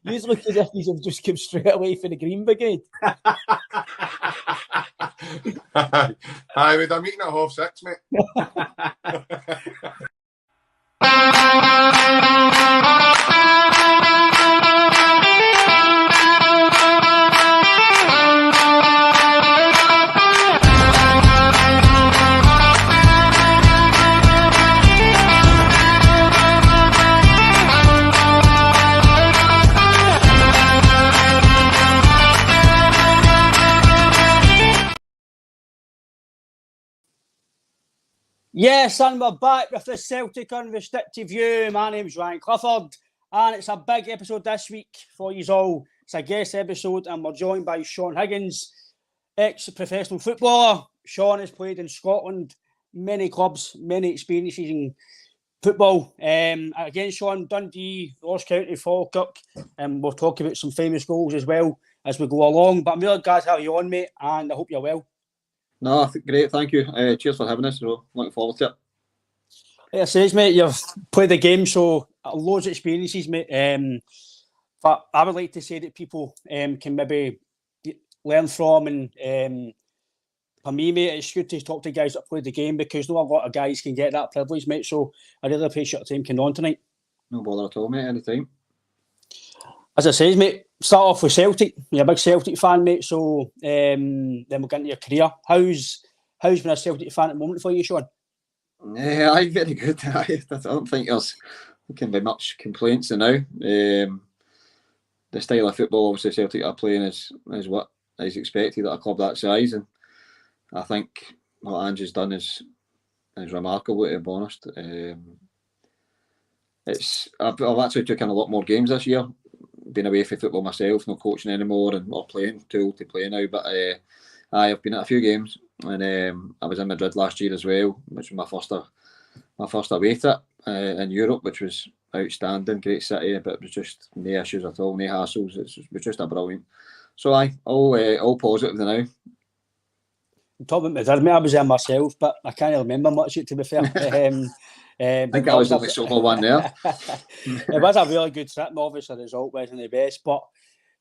You look as if you've just come straight away from the Green Brigade. Aye, we'd have meeting at 6:30, mate. Yes, and we're back with the Celtic Unrestricted View. My name's Ryan Clifford, and it's a big episode this week for you all. It's a guest episode, and we're joined by Sean Higgins, ex-professional footballer. Sean has played in Scotland, many clubs, many experiences in football. Again, Sean, Dundee, Ross County, Falkirk, and we'll talk about some famous goals as well as we go along. But I'm really glad to have you on, mate, and I hope you're well. No, great, thank you. Cheers for having us. So looking forward to it. Like I says, mate, you've played the game, so loads of experiences, mate. But I would like to say that people can maybe learn from, and for me, mate, it's good to talk to guys that played the game because not a lot of guys can get that privilege, mate. So I really appreciate your time coming on tonight. No bother at all, mate. Anytime. As I says, mate, start off with Celtic. You're a big Celtic fan, mate. So then we'll get into your career. How's been a Celtic fan at the moment for you, Sean? Aye, very good. I don't think there can be much complaints now. The style of football, obviously, Celtic are playing is what is expected at a club that size, and I think what Ange's done is remarkable, to be honest. I've actually taken a lot more games this year. Been away from football myself, not coaching anymore, and or playing too to play now. But I've been at a few games, and I was in Madrid last year as well, which was my first away trip in Europe, which was outstanding, great city, but it was just no issues at all, no hassles. It was just a brilliant. So all positive now. Talking about Madrid, mate, I was there myself, but I can't remember much of it, to be fair. I think I was the only solo one there. It was a really good trip. Obviously, the result wasn't the best, but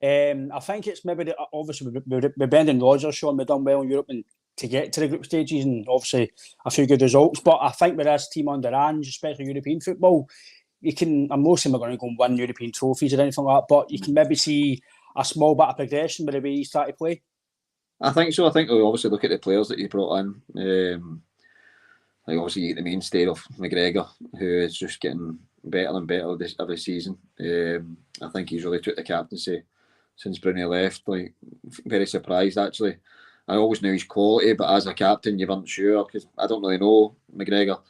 I think it's maybe obviously with Brendan Rodgers, Sean, we've done well in Europe and to get to the group stages, and obviously a few good results. But I think with this team under Ange, especially European football, I'm not saying we're going to go and win European trophies or anything like that, but you can maybe see a small bit of progression with the way you start to play. I think so. I think we'll obviously look at the players that you brought in. Like obviously the mainstay of McGregor, who is just getting better and better every season. I think he's really took the captaincy since Bruni left. Like, very surprised actually. I always knew his quality, but as a captain, you weren't sure because I don't really know McGregor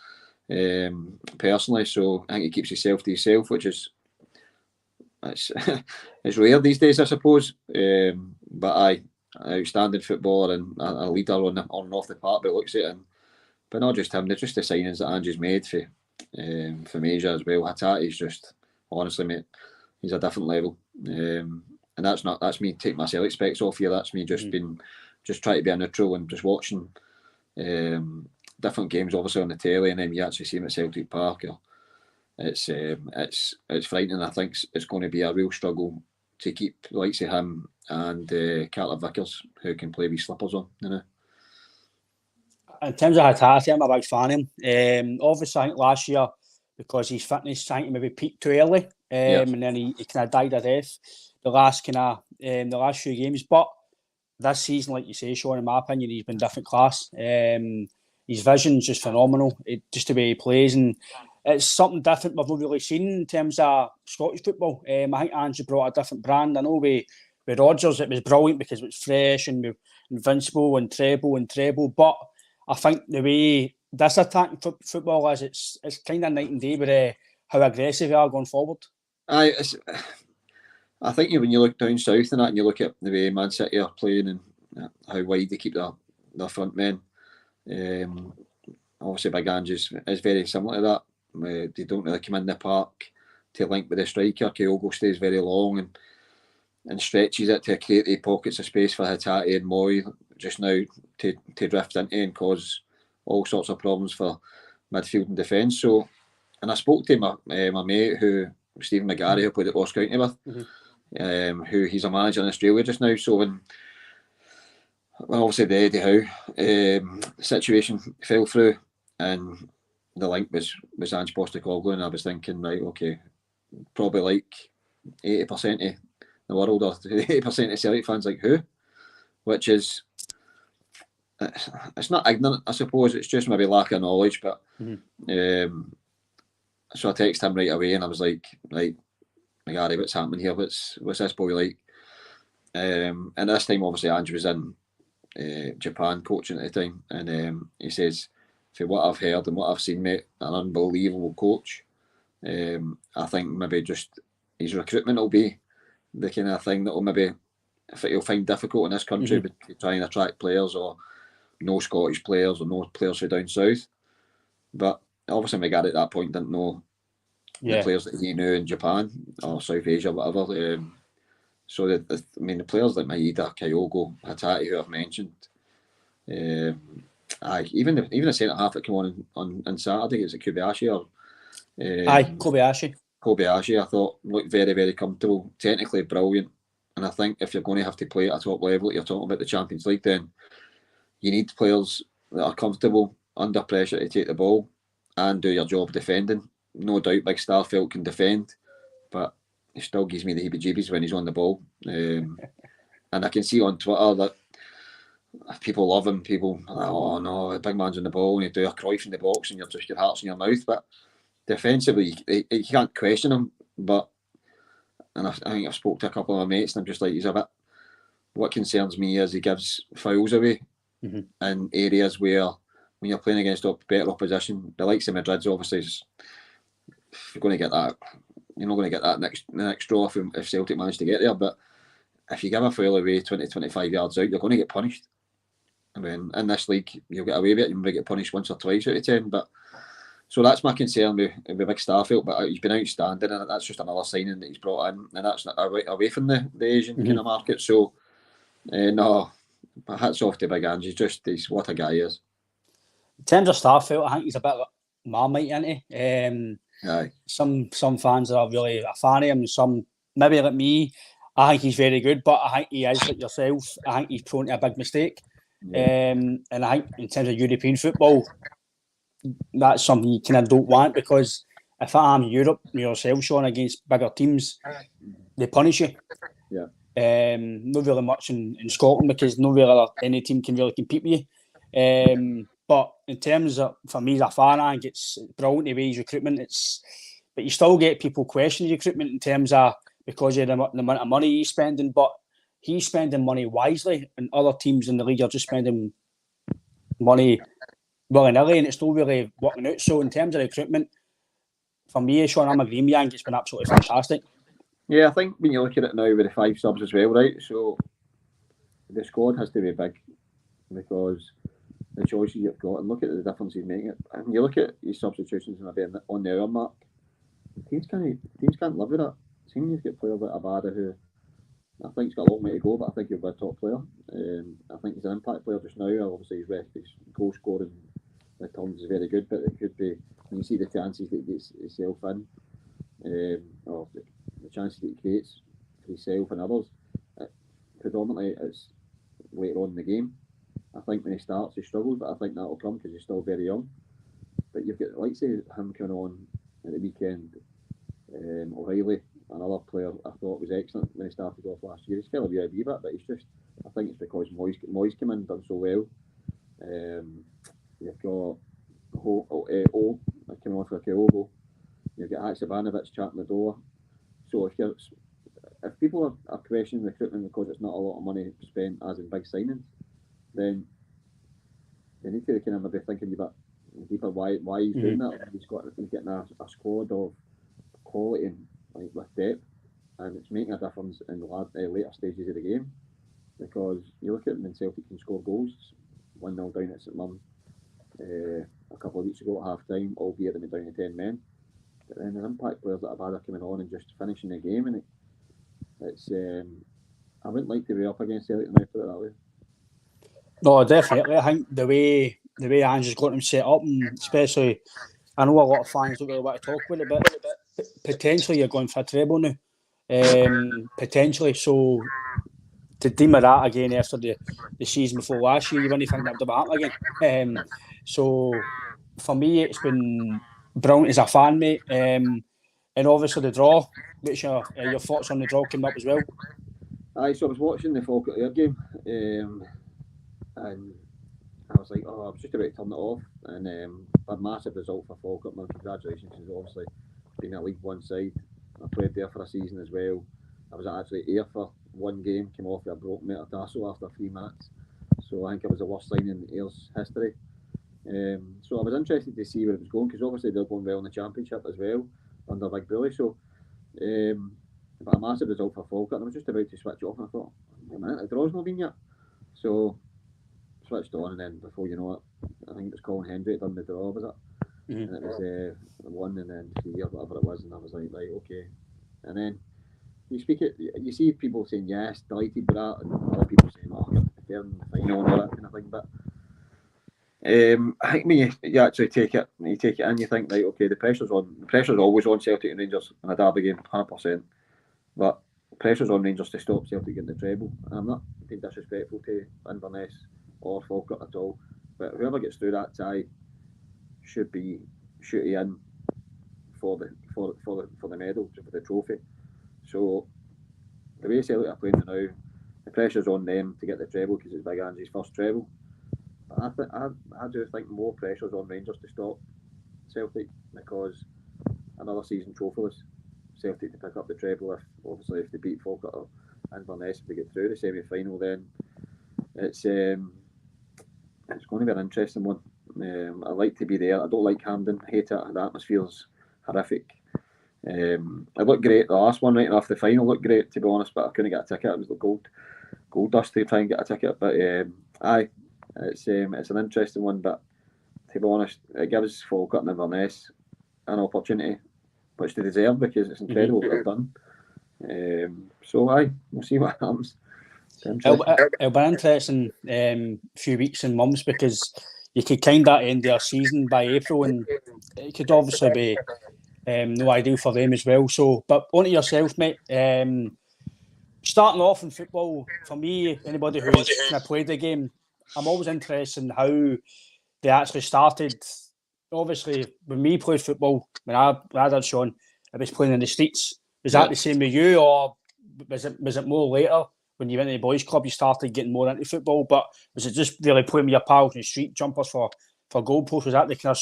personally. So I think he keeps himself to himself, which is it's rare these days, I suppose. But outstanding footballer and a leader on and off the park, but looks at it. But not just him, just the signings that Angie's made for Asia as well. Hatati's just, honestly, mate, he's a different level. And that's me taking my Celtic specs off here. That's me just trying to be a neutral and just watching different games, obviously on the telly, and then you actually see him at Celtic Park. It's frightening. I think it's going to be a real struggle to keep the likes of him and Carter Vickers, who can play with slippers on, you know. In terms of Hatati, I'm a big fan of him. Obviously, I think last year, because his fitness, I think maybe peaked too early, and then he kind of died a death the last few games. But this season, like you say, Sean, in my opinion, he's been different class. His vision's just phenomenal. Just the way he plays, and it's something different we've not really seen in terms of Scottish football. I think Ange brought a different brand. I know with Rodgers, it was brilliant because it was fresh and invincible and treble, but I think the way this attacking football is, it's kind of night and day with how aggressive they are going forward. I think when you look down south and that, and you look at the way Man City are playing and how wide they keep their front men, obviously Big Ange is very similar to that. They don't really come in the park to link with the striker. Kyogo stays very long and stretches it to create the pockets of space for Hatate and Moy just now to drift into and cause all sorts of problems for midfield and defence. So, and I spoke to my mate Stephen McGarry, who played at Ross County with. who he's a manager in Australia just now. So when obviously the Eddie Howe situation fell through, and the link was Ange Postecoglou, and I was thinking, right, okay, probably like 80% of the world or 80% of Celtic fans like who, which is, it's not ignorant, I suppose, it's just maybe lack of knowledge. But so I texted him right away, and I was like, right, Gary, what's happening here? What's this boy like? And this time, obviously, Ange was in Japan coaching at the time, and he says, for what I've heard and what I've seen, mate, an unbelievable coach. I think maybe just his recruitment will be the kind of thing that will maybe he'll find difficult in this country, but to try and attract players, or no Scottish players, or no players from down south. But obviously McGarry at that point didn't know the players that he knew in Japan or South Asia, whatever. So the players like Maeda, Kyogo, Hatate, who I've mentioned, even the centre half that came on Saturday, is it Kobayashi or? Kobayashi, I thought looked very, very comfortable, technically brilliant. And I think if you're going to have to play at a top level, you're talking about the Champions League, then you need players that are comfortable under pressure to take the ball and do your job defending. No doubt Big Starfelt can defend, but he still gives me the heebie-jeebies when he's on the ball. And I can see on Twitter that people love him. People, oh no, the big man's on the ball and you do a Cruyff in the box and you're just your heart's in your mouth. But defensively, you can't question him. But and I think I've spoke to a couple of my mates, and I'm just like, he's a bit. What concerns me is he gives fouls away in areas where, when you're playing against a better opposition, the likes of Madrid's obviously you're going to get that. You're not going to get that next draw if Celtic manage to get there. But if you give a foul away 20-25 yards out, you're going to get punished. I mean, in this league, you'll get away with it. You might get punished once or twice out of 10. But so that's my concern with Big Starfelt. But he's been outstanding, and that's just another signing that he's brought in, and that's away from the Asian kind of market. So no, hats off to Big Ange. He's what a guy he is. In terms of Starfelt, I think he's a bit like Marmite, isn't he? Aye. Some fans are really a fan of him. Some maybe like me, I think he's very good, but I think he is like yourself. I think he's prone to a big mistake. And I think in terms of European football, that's something you kind of don't want, because if I'm Europe, yourself, Sean, against bigger teams, they punish you. Not really much in Scotland, because no really any team can really compete with you. But in terms of, for me as a fan, I think it's brilliant the way his recruitment. But you still get people questioning recruitment in terms of, because of the amount of money he's spending. But he's spending money wisely, and other teams in the league are just spending money willy-nilly, and it's still really working out. So in terms of recruitment, for me, Sean, I'm agreeing with you. I think it's been absolutely fantastic. Yeah, I think when you look at it now with the 5 subs as well, right? So the squad has to be big, because the choices you've got, and look at the difference he's making. And you look at his substitutions maybe on the hour mark, teams can't live with that. Seeing you've got players like Abada, who I think he's got a long way to go, but I think he'll be a top player. I think he's an impact player just now. Obviously, his goal scoring returns is very good, but it could be, when you see the chances that he gets himself in, or the chances that he creates for himself and others, predominantly it's later on in the game. I think when he starts, he struggles, but I think that'll come because he's still very young. But you've got, like, say, him coming on at the weekend, O'Reilly, another player I thought was excellent when he started off last year. He's still a wee bit, but he's just, I think it's because Moyes came in and done so well. You've got O coming on for Kyogo. You've got Haksabanovic chatting the door. So if people are questioning recruitment because it's not a lot of money spent as in big signings, then they need to kind of maybe thinking about deeper why he's doing that. He's getting a squad of quality and with depth, and it's making a difference in the later stages of the game, because you look at when Celtic can score goals, 1-0 down at St Mirren a couple of weeks ago at half time, albeit they went down to 10 men. But then the impact players that Abada coming on and just finishing the game, and it's I wouldn't like to be up against Celtic now, put it that way. No, definitely. I think the way Ange has got him set up, and especially, I know a lot of fans don't really want to talk about it, but potentially you're going for a treble now. potentially. So to deem of that again after the season before last year, you wouldn't think that would ever happen again. So for me, it's been brilliant as a fan, mate. And obviously the draw. What's your thoughts on the draw coming up as well? Aye, so I was watching the Falkirk Ayr game, and I was like, I was just about to turn it off, and a massive result for Falkirk. My congratulations, because obviously being a League One side, I played there for a season as well. I was actually Ayr for one game, came off with a broken metatarsal after 3 minutes, so I think it was the worst signing in Ayr's history. So I was interested to see where it was going, because obviously they're going well in the Championship as well under Big Bully. So, but a massive result for Falkirk, and I was just about to switch off, and I thought, wait a minute, the draw's not been yet. So switched on, and then before you know it, I think it was Colin Hendry done the draw, was it? And it was 1 and then 3 or whatever it was, and I was like, right, okay. And then you see people saying yes, delighted with that, and other people saying, oh, you're preparing the final and all that kind of thing. But I think when you actually take it in, you think, right, okay, the pressure's on. The pressure's always on Celtic and Rangers in a derby game, 100%. But the pressure's on Rangers to stop Celtic getting the treble. And I'm not being disrespectful to Inverness or Falkirk at all, but whoever gets through that tie should be shooting in for the medal, for the trophy. So the way Celtic are playing now, the pressure's on them to get the treble because it's Big Angie's first treble. But I do think more pressure's on Rangers to stop Celtic, because another season trophyless, Celtic to pick up the treble if they beat Falkirk or Inverness, if they get through the semi-final, then it's going to be an interesting one. I like to be there. I don't like Hampden. I hate it. The atmosphere's horrific. It looked great. The last one right off the final looked great, to be honest, but I couldn't get a ticket. It was the gold dust to try and get a ticket. But aye, it's an interesting one. But to be honest, it gives Falkirk and Inverness an opportunity, which they deserve, because it's incredible what they've done. So aye, we'll see what happens. It'll be an interesting few weeks and months, because you could kind of end their season by April, and it could obviously be no ideal for them as well. So, but on to yourself, mate. Starting off in football, for me, anybody who's kind of played the game, I'm always interested in how they actually started. Obviously, when we played football, when I did, Sean, I was playing in the streets. Was that the same with you, or was it more later? When you went to the boys' club, you started getting more into football, but was it just really playing with your pals and street jumpers for goalposts? Was that the kind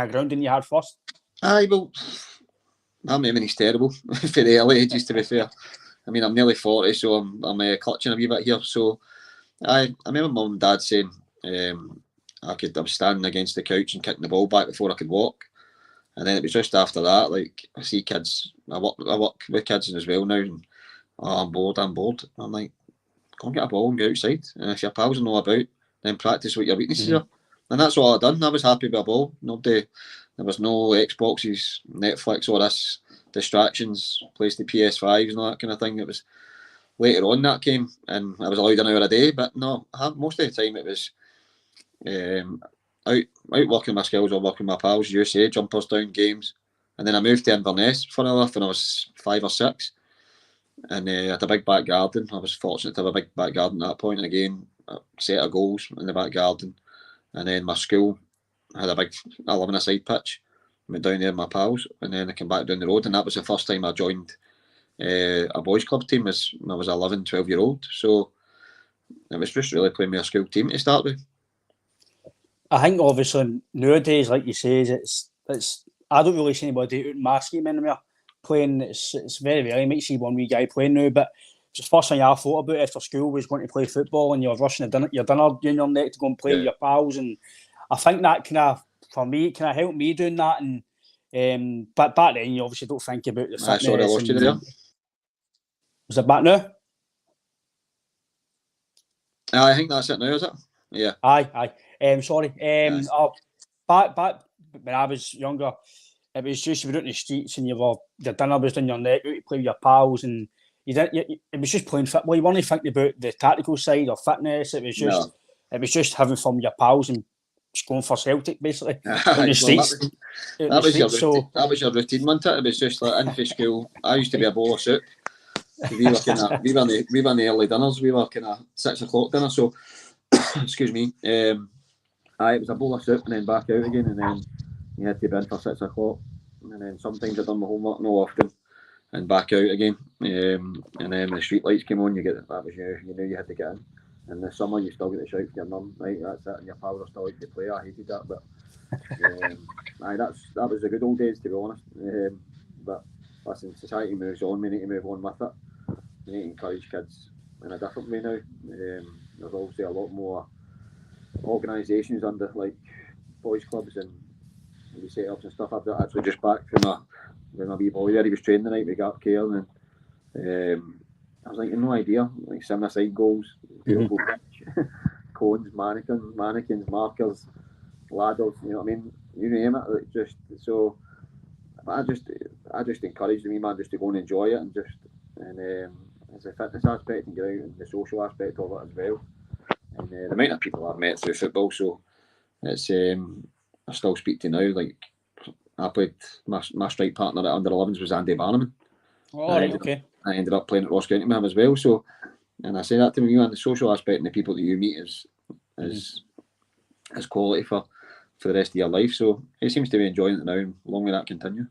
of grounding you had first? Aye, well, my memory's terrible for the early ages, to be fair. I mean, I'm nearly 40, so I'm clutching a wee bit here. So, I remember Mum and Dad saying I was standing against the couch and kicking the ball back before I could walk. And then it was just after that, like, I see kids, I work with kids as well now, and I'm bored. I'm like, go and get a ball and go outside. And if your pals know about, then practice what your weaknesses are. And that's all I done. I was happy with a ball. There was no Xboxes, Netflix, or this distractions, plays the PS5s and all that kind of thing. It was later on that came, and I was allowed an hour a day. But no, most of the time it was out working my skills or working my pals, you say, jumpers down, games. And then I moved to Inverness, funny enough, when I was 5 or 6. And I had a big back garden. I was fortunate to have a big back garden at that point. And again, a set of goals in the back garden. And then my school had a big 11-a-side pitch. I went down there with my pals, and then I came back down the road. And that was the first time I joined a boys' club team when I was 11, 12-year-old. So it was just really playing with a school team to start with. I think obviously nowadays, like you say, it's I don't really see anybody out in my scheme anymore playing. It's very rare. You might see one wee guy playing now, but it's the first thing I thought about after school was going to play football, and you're rushing your dinner doing your neck to go and play with your pals. And I think that for me, helped me doing that. And but back then, you obviously don't think about the fitness. Sorry, I lost you there. Is it back now? I think that's it now, is it? Yeah. Aye. Sorry. Back when I was younger, it was just you were out in the streets and your dinner was down your neck, out to play with your pals, and it was just playing football. You weren't thinking about the tactical side or fitness. It was just having fun with your pals, and going for Celtic basically on the Well, streets. that was your routine, wasn't it? It was just like in for school. I used to be a bowl of soup. We were in the early dinners. We were kind of 6 o'clock dinner. So, excuse me. It was a bowl of soup and then back out again, and then you had to be in for 6 o'clock, and then sometimes I done my homework, no often, and back out again. And then when the street lights came on, that was you knew you had to get in. In the summer, you still get to shout for your mum, right? That's it, and your pals are still out to play. I hated that, but that was the good old days, to be honest. But listen, society moves on. We need to move on with it. We need to encourage kids in a different way now. There's obviously a lot more organisations under like boys clubs and set-ups and stuff. I've actually just back from my wee boy there. He was training the night with Gap Care, and I was like, no idea, like side goals, beautiful pitch, cones, mannequins, markers, ladders, you know what I mean? You name it. Like just so, I just encourage the wee man just to go and enjoy it, and as a fitness aspect and get out, and the social aspect of it as well. And the amount of people I've met through football, so it's I still speak to now. Like I played my strike partner at under 11s was Andy Barnum. Oh, right, okay. I ended up playing at Ross County with him as well. So, and I say that to you, and the social aspect and the people that you meet is quality for the rest of your life. So he seems to be enjoying it now, and long may that continue.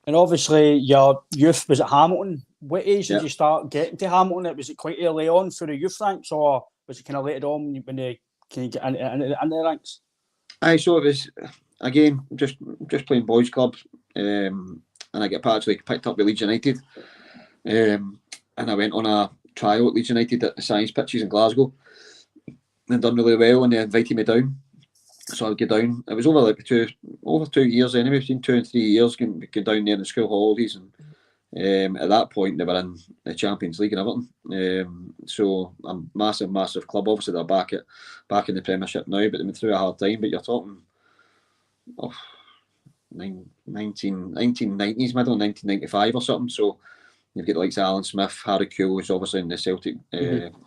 And obviously, your youth was at Hamilton. What age did you start getting to Hamilton? Was it quite early on through the youth ranks, or was it kind of later on when you get into the ranks? So it was again just playing boys club, and I actually picked up with Leeds United, and I went on a trial at Leeds United at the Science pitches in Glasgow, and done really well, and they invited me down. So I'd get down. It was over 2 years anyway, between 2 and 3 years, going down there in the school holidays, and at that point they were in the Champions League and everything. So a massive club. Obviously they're back in the Premiership now, but they went through a hard time. But you're talking 1990s, middle of 1995 or something. So you've got the likes of Alan Smith, Harry Kuehl, who's obviously in the Celtic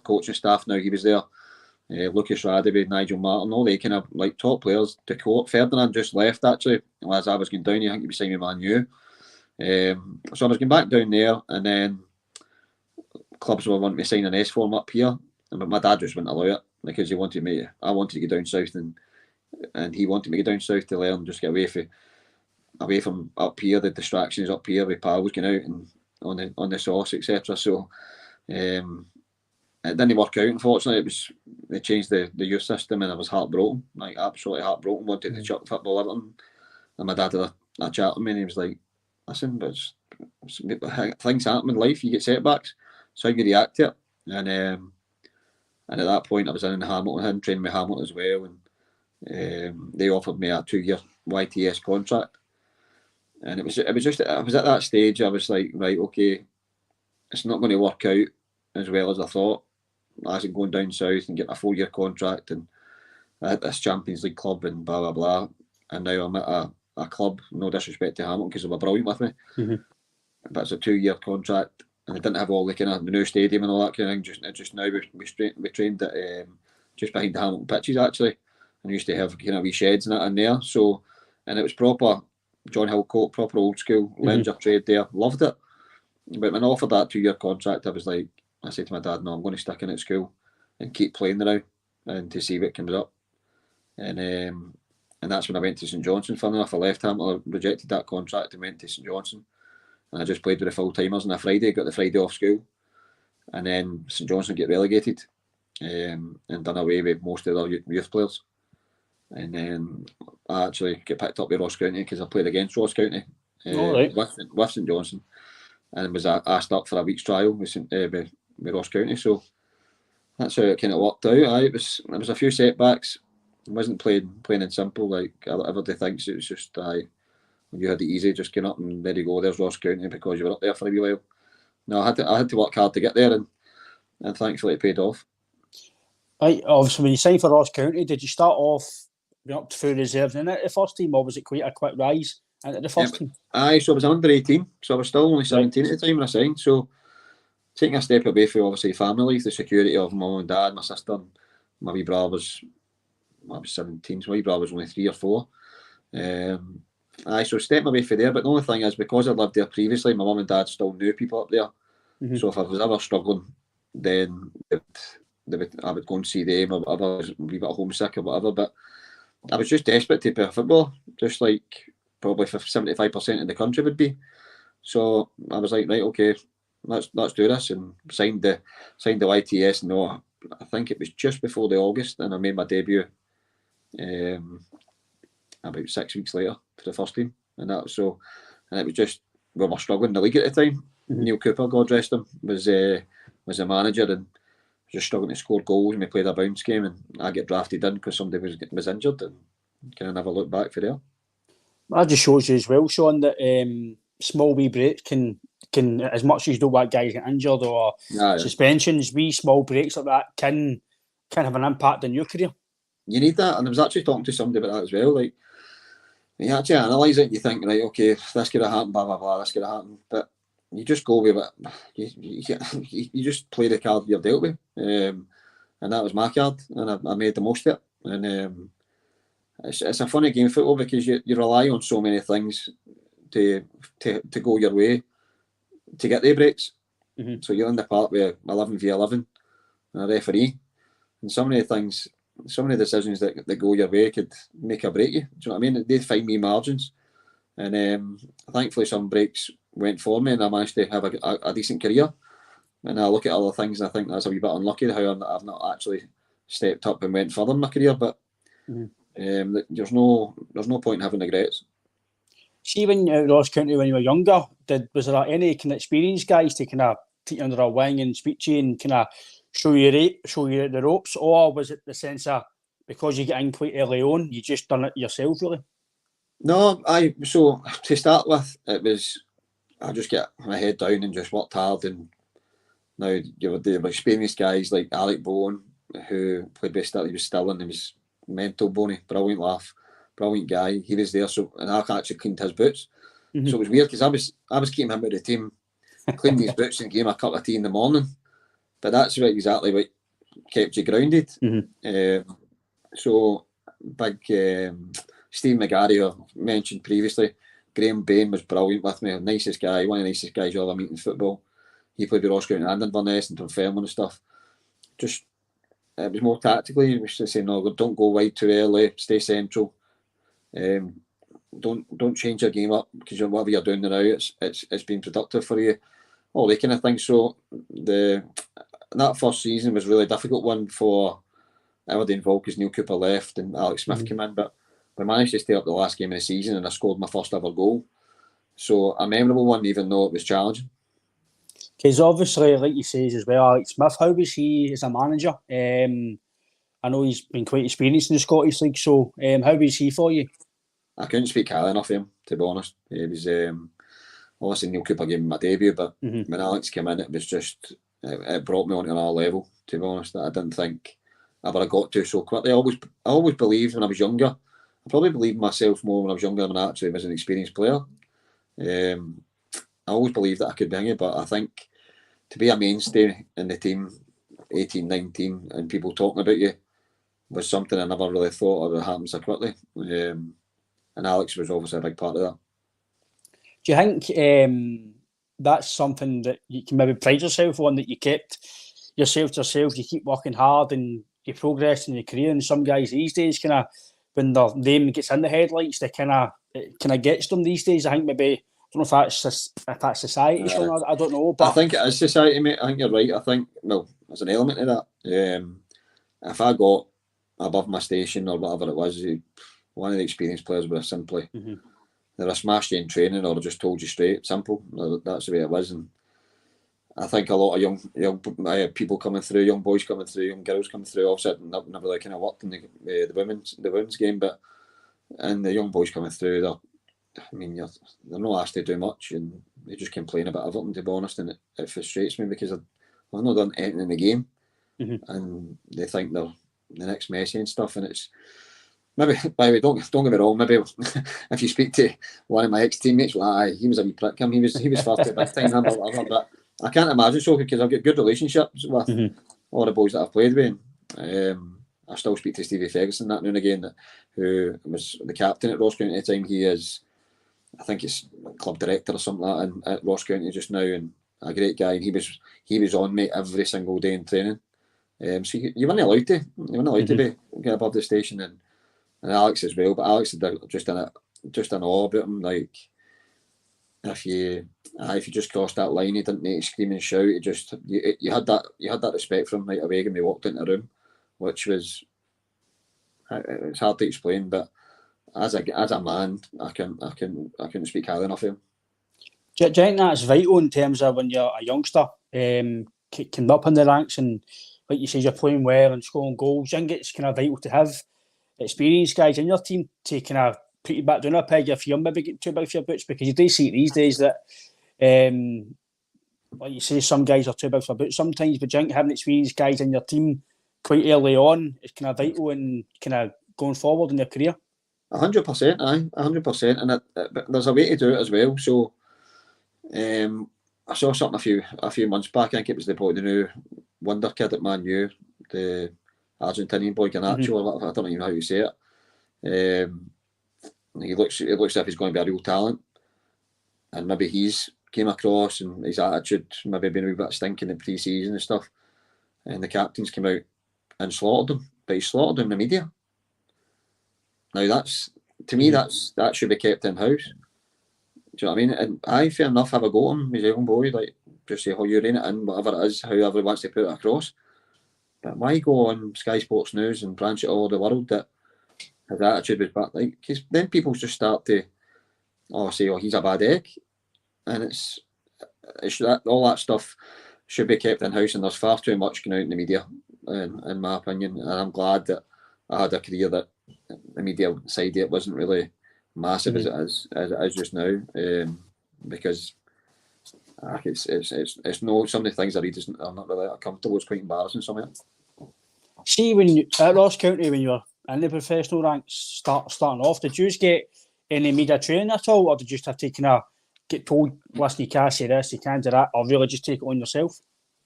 coaching staff now. He was there. Lucas Radebe, Nigel Martin, all they kind of like top players. To quote, Ferdinand just left actually. As I was going down, I think he was signing with Man U. So I was going back down there, and then clubs were wanting me to sign an S form up here, but my dad just wouldn't allow it because I wanted to get down south, and he wanted me to get down south to learn, just get away from up here, the distractions up here with pals going out and on the sauce, etc. So it didn't work out, unfortunately. They changed the youth system, and I was heartbroken, like absolutely heartbroken. Wanted to chuck football everything, and my dad had a chat with me, and he was like, "Listen, but things happen in life. You get setbacks. So how you react to it?" And at that point, I was in Hamilton, training with Hamilton as well, and they offered me a 2-year YTS contract, and it was just I was at that stage. I was like, right, okay, it's not going to work out as well as I thought. As in going down south and getting a 4-year contract, and I had this Champions League club and blah blah blah, and now I'm at a club. No disrespect to Hamilton, because they were brilliant with me, but it's a 2-year contract, and I didn't have all the kind of the new stadium and all that kind of thing. Just now we trained at just behind the Hamilton pitches actually, and we used to have kind of wee sheds and that in there. So, and it was proper John Hill coat, proper old school, learned your trade there, loved it. But when I offered that 2-year contract, I said to my dad, no, I'm going to stick in at school and keep playing now and to see what comes up. And that's when I went to St Johnstone. Funny enough, I left Hamilton, I rejected that contract and went to St Johnstone. And I just played with the full-timers on a Friday, got the Friday off school. And then St Johnstone get relegated and done away with most of their youth players. And then I actually get picked up with Ross County because I played against Ross County with St Johnstone, and was asked up for a week's trial with Ross County. So that's how it kind of worked out. There was a few setbacks. It wasn't playing and simple like everybody thinks. It was just when you had it easy, just get up and there you go. There's Ross County because you were up there for a wee while. No, I had to work hard to get there, and thankfully it paid off. Right, obviously when you signed for Ross County, did you start off up through reserves in it, the first team, or was it quite a quick rise into the first team? So I was under 18, so I was still only 17 at the time when I signed. So taking a step away from obviously family life, the security of my mum and dad, my sister, my wee brother was I was 17, so my brother was only 3 or 4. So stepped away from there, but the only thing is, because I lived there previously, my mum and dad still knew people up there. So if I was ever struggling, then I would go and see them or whatever, a wee bit homesick or whatever. But I was just desperate to be a footballer, just like probably 75% of the country would be. So I was like, right, okay, let's do this, and signed the YTS. No, I think it was just before the August, and I made my debut about 6 weeks later for the first team, and it was just, we were struggling in the league at the time. Neil Cooper, God rest him, was the manager, and just struggling to score goals, and we played a bounce game, and I get drafted in because somebody was injured, and kind of never looked back for there. That just shows you as well, Sean, that small wee breaks can, as much as you don't want guys get injured or suspensions, wee small breaks like that can have an impact on your career. You need that, and I was actually talking to somebody about that as well. Like, you actually analyse it, you think, right, okay, this could have happened, blah blah blah, this could have happened, but you just go with it. You just play the card you're dealt with, and that was my card, and I made the most of it. And it's a funny game, football, because you rely on so many things to go your way to get the breaks. So you're in the park with 11v11 and a referee, and some of the decisions that go your way could make or break you. Do you know what I mean? They find me margins, and thankfully some breaks went for me, and I managed to have a decent career. And I look at other things, and I think that's a wee bit unlucky how I've not actually stepped up and went further in my career. But there's no point in having regrets. See, when you were at Ross County when you were younger, was there any kind of experienced guys to kind of take you under a wing and speak to you and kind of show you the ropes, or was it the sense of because you get in quite early on, you just done it yourself, really? No, so to start with, it was I just get my head down and just worked hard. And now you were the experienced guys like Alec Bowen, who played with Stirling, he was still in, he was mental, Boney, brilliant laugh, brilliant guy. He was there, so, and I actually cleaned his boots. So it was weird because I was keeping him out of the team, cleaning his boots and gave him a cup of tea in the morning. But that's exactly what kept you grounded. So big Steve McGarry, who I mentioned previously, Graham Bain was brilliant with me, nicest guy, one of the nicest guys you'll ever meet in football. He played with Ross County and Inverness and Dunfermline and stuff. Just it was more tactically. He was just saying, no, don't go wide too early, stay central. Don't change your game up because whatever you're doing now, it's been productive for you. All that kind of thing. So that first season was a really difficult one for Aberdeen Volk because Neil Cooper left and Alex Smith came in, but we managed to stay up the last game of the season and I scored my first ever goal. So a memorable one, even though it was challenging. Because obviously, like you say as well, Alex Smith, how was he as a manager? I know he's been quite experienced in the Scottish League, so how was he for you? I couldn't speak highly enough of him, to be honest. He was obviously Neil Cooper gave me my debut, but when Alex came in, it was just it brought me on another level. To be honest, that I didn't think I would have got to so quickly. I always believed when I was younger. I probably believed myself more when I was younger than I actually was an experienced player. I always believed that I could bring it, but I think to be a mainstay in the team, 18, 19, and people talking about you was something I never really thought would happen so quickly. And Alex was obviously a big part of that. Do you think that's something that you can maybe pride yourself on, that you kept yourself to yourself, you keep working hard and you progress in your career? And some guys these days kind of, when their name gets in the headlights, it kind of gets them these days. I think maybe, I don't know if that's society, Sean, I don't know. But I think it is society, mate. I think you're right. I think, well, there's an element of that. If I got above my station or whatever it was, one of the experienced players would have simply either smashed you in training or just told you straight, simple. That's the way it was. And I think a lot of young people coming through, young boys coming through, young girls coming through, obviously never really kind of worked in the women's game, but and the young boys coming through, they're not asked to do much and they just complain about everything, to be honest, and it frustrates me because they've not done anything in the game and they think they're the next Messi and stuff, and it's maybe, by the way, don't get me wrong, maybe if you speak to one of my ex-teammates, well, he was a wee prick, he was far too big time, whatever, but I can't imagine so, because I've got good relationships with all the boys that I've played with. I still speak to Stevie Ferguson that now and again, who was the captain at Ross County at the time. He is, I think he's club director or something like that at Ross County just now, and a great guy. And he was on me every single day in training. So you weren't allowed to. To get above the station, and Alex as well. But Alex had just an awe about him. Like if you just crossed that line, he didn't make scream and shout. You had that respect for him right away when we walked into the room, which was, it's hard to explain. But as a man, I couldn't speak highly enough of him. Do you think that's vital in terms of when you're a youngster, coming up in the ranks and, like you say, you're playing well and scoring goals? I think it's kind of vital to have experienced guys in your team to kind of put you back down a peg if you're maybe getting too big for your boots, because you do see it these days that, like you say, some guys are too big for boots sometimes, but do you think having experienced guys in your team quite early on is kind of vital in kind of going forward in their career? 100%, 100%, and there's a way to do it as well. So, I saw something a few months back. I think it was the new wonder kid at Man U, the Argentinian boy Garnacho, or whatever, I don't even know how you say it. He looks as if he's going to be a real talent, and maybe he's came across and his attitude maybe been a wee bit stinking in pre-season and stuff, and the captains came out and slaughtered him, but he slaughtered him in the media. Now that's, to me, that should be kept in house. Do you know what I mean? And fair enough, have a go at him, he's a young boy, like just say how you rein it in, whatever it is, however he wants to put it across. But why go on Sky Sports News and branch it all over the world that his attitude was bad? Like, cause then people just start to say, he's a bad egg, and it's all that stuff should be kept in house, and there's far too much going out in the media, in my opinion. And I'm glad that I had a career that the media side of it wasn't really massive as it is just now, because it's no, some of the things I read are not really comfortable. It's quite embarrassing somewhere. See, when you at Ross County, when you were in the professional ranks starting off, did you get any media training at all, or did you just have to kind of get told, listen, you can't say this, you can't do that, or really just take it on yourself?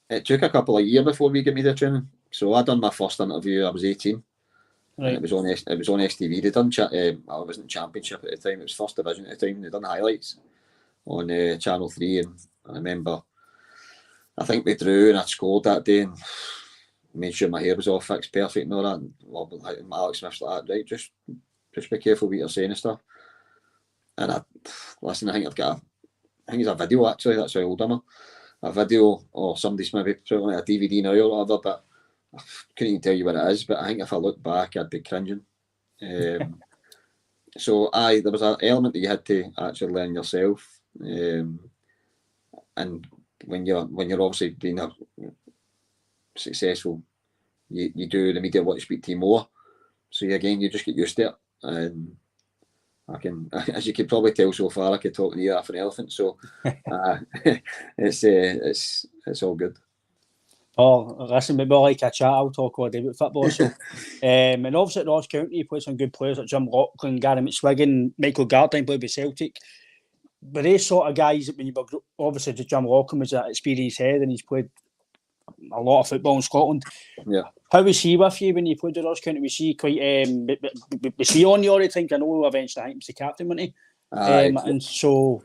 It took a couple of years before we got media training. So I done my first interview, I was 18. Right. And it was on STV. They done it wasn't Championship at the time, it was First Division at the time. They done highlights on Channel 3, and I remember, I think we drew and I scored that day and made sure my hair was all fixed perfect and all that. And, well, like Alex Smith's like that, right? Just be careful what you're saying and stuff. And I think it's a video actually, that's how old I'm. A video, or somebody's maybe put on a DVD now or whatever, but I couldn't even tell you what it is. But I think if I look back, I'd be cringing. So there was an element that you had to actually learn yourself. And when you're obviously being a successful, you do, the media want to speak to you more. So you just get used to it. And I can, as you can probably tell so far, I could talk in the ear off an elephant. So it's all good. Oh, listen, maybe I like a chat. I'll talk all day about football. So, and obviously at Ross County, you played some good players like Jim Loughlin, Gary McSwiggan, Michael Gardine played with Celtic. But they sort of guys that when you were, obviously Jim Loughlin was an experienced head and he's played a lot of football in Scotland. Yeah. How was he with you when you played at Ross County? Was he quite, was he on you all the time? I know eventually I think he was the captain, wasn't he? And so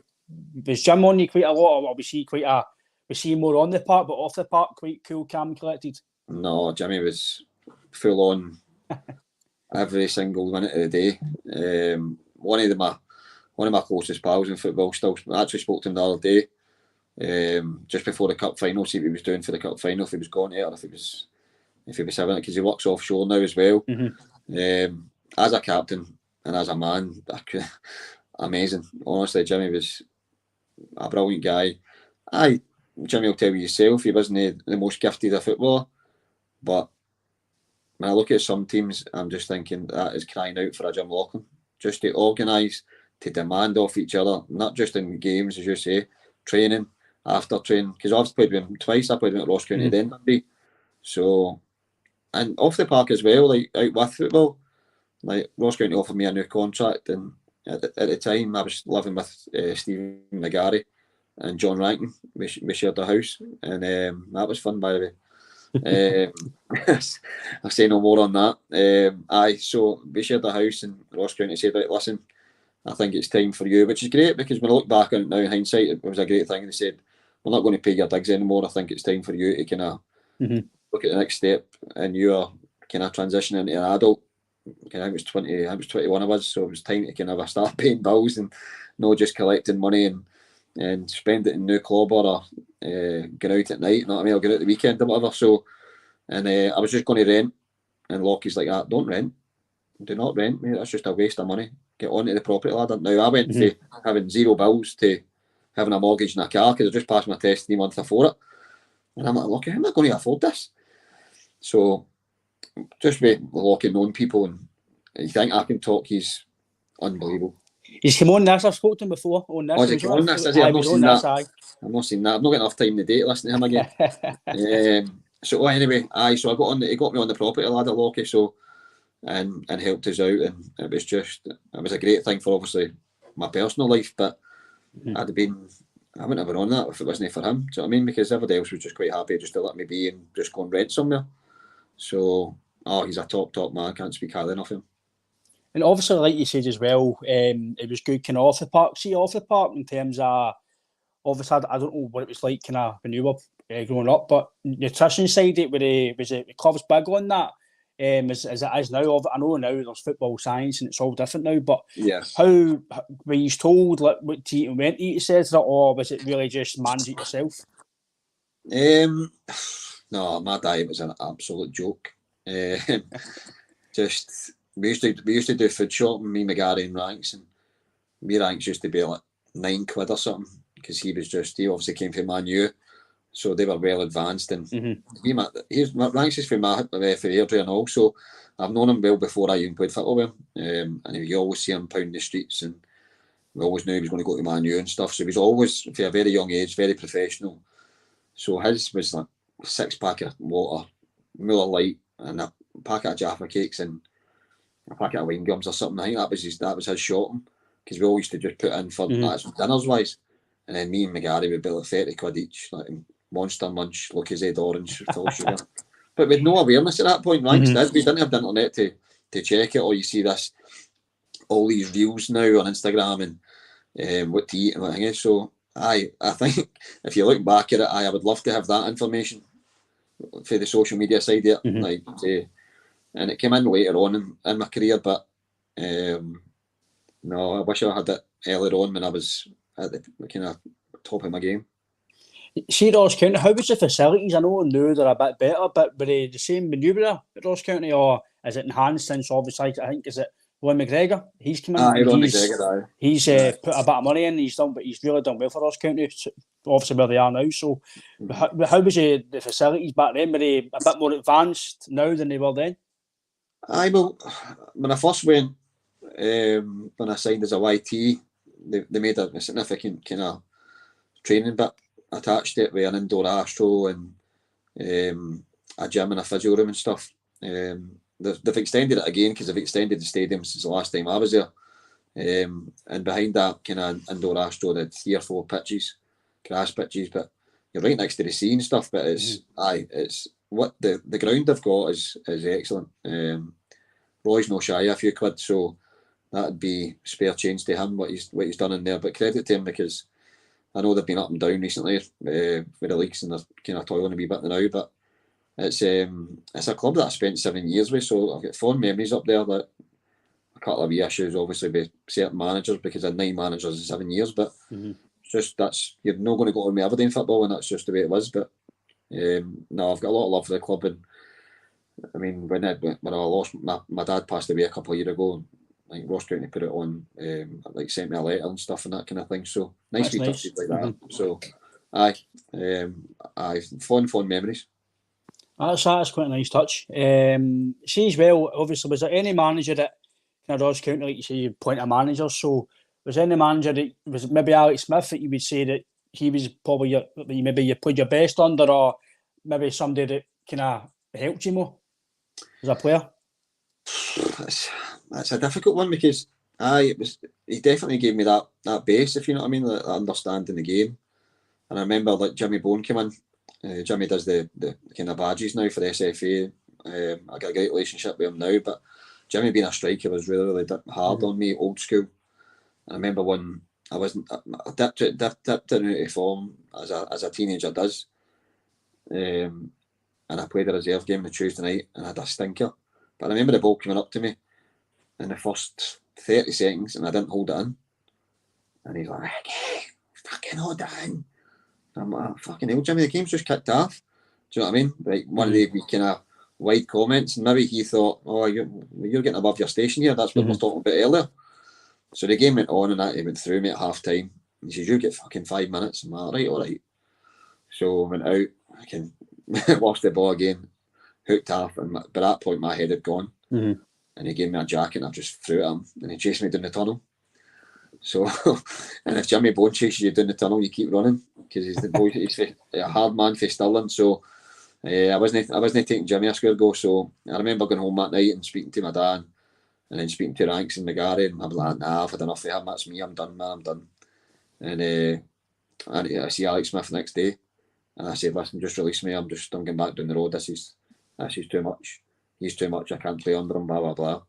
was Jim on you quite a lot, or was he more on the park but off the park, quite cool, calm, collected? No, Jimmy was full on every single minute of the day. One of my closest pals in football, still actually spoke to him the other day, just before the cup final, see what he was doing for the cup final, if he was going to it or if he was having it, because he works offshore now as well. As a captain and as a man, amazing. Honestly, Jimmy was a brilliant guy. Jimmy will tell you himself, he wasn't the most gifted a footballer, but when I look at some teams, I'm just thinking that is crying out for a Jim Loughlin, just to organise, to demand off each other, not just in games, as you say, training, after training, because I've played with him twice. I played with him at Ross County then, Dundee. So, and off the park as well, like out with football, like Ross County offered me a new contract, and at the time I was living with Stephen McGarry and John Rankin. We shared the house, and that was fun, by the way. I'll say no more on that. So we shared a house and Ross County said, right, listen, I think it's time for you, which is great because when I look back on it now in hindsight, it was a great thing. They said, we're not going to pay your digs anymore. I think it's time for you to kind of look at the next step and you're kind of transitioning into an adult. I was 21 I was, so it was time to kind of start paying bills and not just collecting money and spend it in new club or going out at night, you know what I mean, or going out the weekend or whatever. So, and I was just going to rent, and Lockie's like, that, don't rent. Do not rent, mate. That's just a waste of money. Get onto the property ladder. Now, I went from having zero bills to having a mortgage and a car because I just passed my test 3 months before it. And I'm like, Lockie, how am I going to afford this? So, just with Lockie knowing people, and you think I can talk, he's unbelievable. He's come on this. I've spoken to him before on this. Oh, has he come on this? I've not seen that. I've not seen that. I've not got enough time in the day to listen to him again. So anyway, so I got on. He got me on the property ladder, Lockie. So and helped us out, and it was a great thing for obviously my personal life. But I wouldn't have been on that if it wasn't for him. Do you know what I mean? Because everybody else was just quite happy just to let me be and just go and rent somewhere. So he's a top man. I can't speak highly enough of him. And obviously, like you said as well, it was good kind of off the park. See, off the park in terms of, obviously, I don't know what it was like kind of when you were growing up, but nutrition side, was it the club's big on that? As it is now. I know now there's football science and it's all different now, but yes. How were you told like, what to eat and when to eat, etc., or was it really just manage it yourself? No, my diet was an absolute joke. Just we used to do food shopping, me, Gary and Ranks, and me Ranks used to be like £9 or something because he obviously came from Man U, so they were well advanced. And Ranks is from Airdrie and all, so I've known him well before I even played football with him. And you always see him pounding the streets, and we always knew he was going to go to Man U and stuff. So he was always, from a very young age, very professional. So his was like a 6-pack of water, Miller Lite, and a packet of Jaffa cakes and a packet of wine gums or something. I think that was his shopping, because we all used to just put in for dinners wise, and then me and McGarry would be like 30 quid each, like Monster Munch, Lucozade Orange, full sugar. But with no awareness at that point, Ranks did. We didn't have the internet to check it, or you see all these reels now on Instagram and what to eat and what thing is. So I think if you look back at it, I would love to have that information for the social media side of it. And it came in later on in my career, but no, I wish I had it earlier on when I was at the kind of top of my game. See, Ross County, how was the facilities? I know now they're a bit better, but were they the same when you were at Ross County, or is it enhanced since obviously, I think, is it Ron McGregor? He's come in. He's put a bit of money in. He's really done well for Ross County, obviously where they are now. So, how was the facilities back then? Were they a bit more advanced now than they were then? When I first went, when I signed as a YT, they made a significant kind of training bit attached to it with an indoor astro and a gym and a physio room and stuff. They've extended it again because they've extended the stadium since the last time I was there. And behind that kind of indoor astro, they had 3 or 4 pitches, grass pitches, but you're right next to the sea and stuff. But it's what the ground they've got is excellent. Roy's no shy a few quid, so that'd be spare change to him what he's done in there. But credit to him, because I know they've been up and down recently with the leagues, and they're kind of toiling a wee bit now. But it's a club that I spent 7 years with, so I've got fond memories up there. That a couple of wee issues, obviously, with certain managers, because I had 9 managers in 7 years. But it's just you're not going to go on with Aberdeen football, and that's just the way it was. But no, I've got a lot of love for the club, and I mean, when I lost my dad passed away a couple of years ago. Like Ross County put it on, like sent me a letter and stuff and that kind of thing. So nice wee touches like that. So fond memories. That's quite a nice touch. See as well, obviously, was there any manager that kind of Ross County, like you say, you point a manager, so was there any manager that was maybe Alex Smith that you would say that he was probably maybe you played your best under, or maybe somebody that kind of helped you more as a player? That's a difficult one, because he definitely gave me that base, if you know what I mean, that understanding the game. And I remember like Jimmy Bone came in, Jimmy does the kind of badges now for the SFA. I got a great relationship with him now, but Jimmy being a striker was really hard on me, old school. I remember when I dipped into form as a teenager does, and I played a reserve game on a Tuesday night and I had a stinker. But I remember the ball coming up to me in the first 30 seconds and I didn't hold it in. And he's like, hey, fucking hold it in. I'm like, fucking hell, Jimmy, the game's just kicked off. Do you know what I mean? Like one of the kind of wide comments, and maybe he thought, oh, you're getting above your station here. That's what we were talking about earlier. So the game went on and that he went through me at half time. He says, you get fucking 5 minutes. I'm like, all right. So I went out, I can watch the ball again, hooked off, and by that point my head had gone. And he gave me a jacket and I just threw it at him and he chased me down the tunnel. So, and if Jimmy Bone chases you down the tunnel, you keep running because he's a hard man for Stirling. So I wasn't taking Jimmy a square go. So I remember going home that night and speaking to my dad and then speaking to Ranks and McGarry, and I was like, nah, I've had enough of him, that's me, I'm done, man, I'm done. And I see Alex Smith the next day and I said, listen, just release me, I'm getting back down the road, this is too much. He's too much, I can't play under him, blah, blah, blah.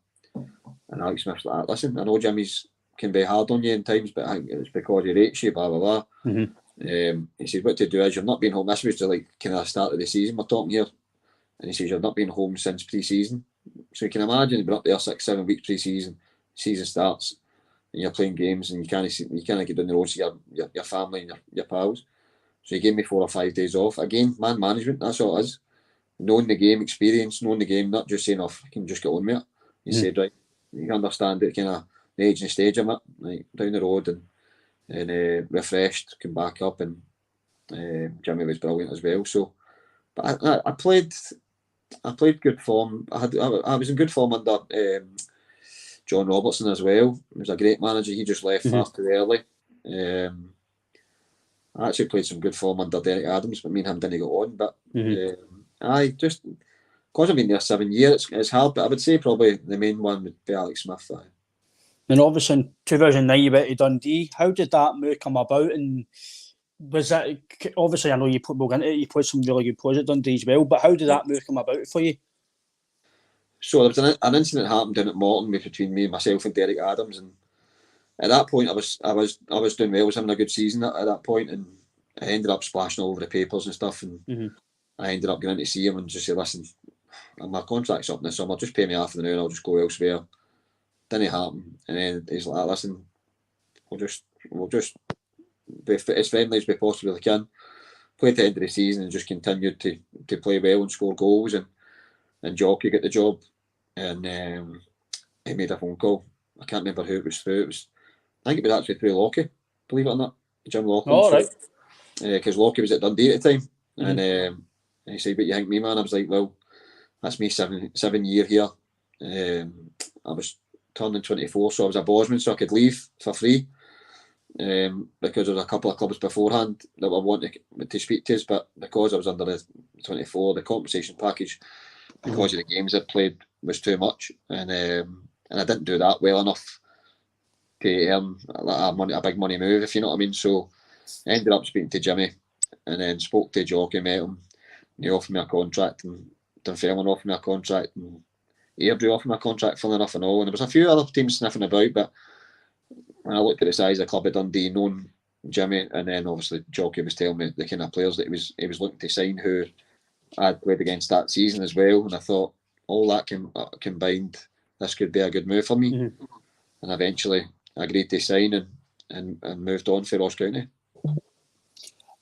And Alex Smith's like, listen, I know Jimmy's can be hard on you in times, but I think it's because he rates you, blah, blah, blah. He said, what to do is, you've not been home, this was like kind of the start of the season we're talking here, and he says, you've not been home since pre-season. So you can imagine, you've been up there 6-7 weeks pre-season, season starts, and you're playing games, and you can't get down the road to your family and your pals. So he gave me 4 or 5 days off. Again, man management, that's all it is. Knowing the game, experience, knowing the game, not just saying, I can just get on with it. He said, right, you can understand it, kind of the age and stage I'm at, like down the road and refreshed, come back up, and Jimmy was brilliant as well. So, but I played good form. I was in good form under John Robertson as well. He was a great manager. He just left far too early. I actually played some good form under Derek Adams, but me and him didn't go on. But I just, because I've been there 7 years, it's hard. But I would say probably the main one would be Alex Smith. And obviously in 2009 you went to Dundee. How did that move come about? And was that, obviously I know you played some really good players at Dundee as well, but how did that move come about for you? So there was an incident happened down at Morton between me, myself and Derek Adams, and at that point I was doing well, I was having a good season at that point, and I ended up splashing all over the papers and stuff, and I ended up going in to see him and just say, listen, my contract's up in the summer, just pay me half of the now and I'll just go elsewhere. Didn't happen, and then he's like, listen, we'll just be as friendly as we possibly can, play at the end of the season and just continue to play well and score goals, and Jockey got the job, and he made a phone call. I can't remember who it was through. I think it was actually through Lockie, believe it or not, Jim Lockie. Oh, right. Because Lockie was at Dundee at the time, and he said, "What you think, me, man?" I was like, "Well, that's me 7 year here. I was turning 24, so I was a Bosman, so I could leave for free. Because there was a couple of clubs beforehand that were wanting to speak to us, but because I was under the 24, the compensation package, because of the games I played, was too much, and I didn't do that well enough to earn a big money move, if you know what I mean. So I ended up speaking to Jimmy, and then spoke to Jockey, met him, and he offered me a contract, and Dunfermline offered me a contract, and Airdrie offered me a contract, funnily enough, and all. And there was a few other teams sniffing about, but when I looked at the size of the club at Dundee, knowing Jimmy, and then obviously Jockey was telling me the kind of players that he was looking to sign, who I'd played against that season as well, and I thought all that combined, this could be a good move for me. And eventually agreed to sign and moved on for Ross County.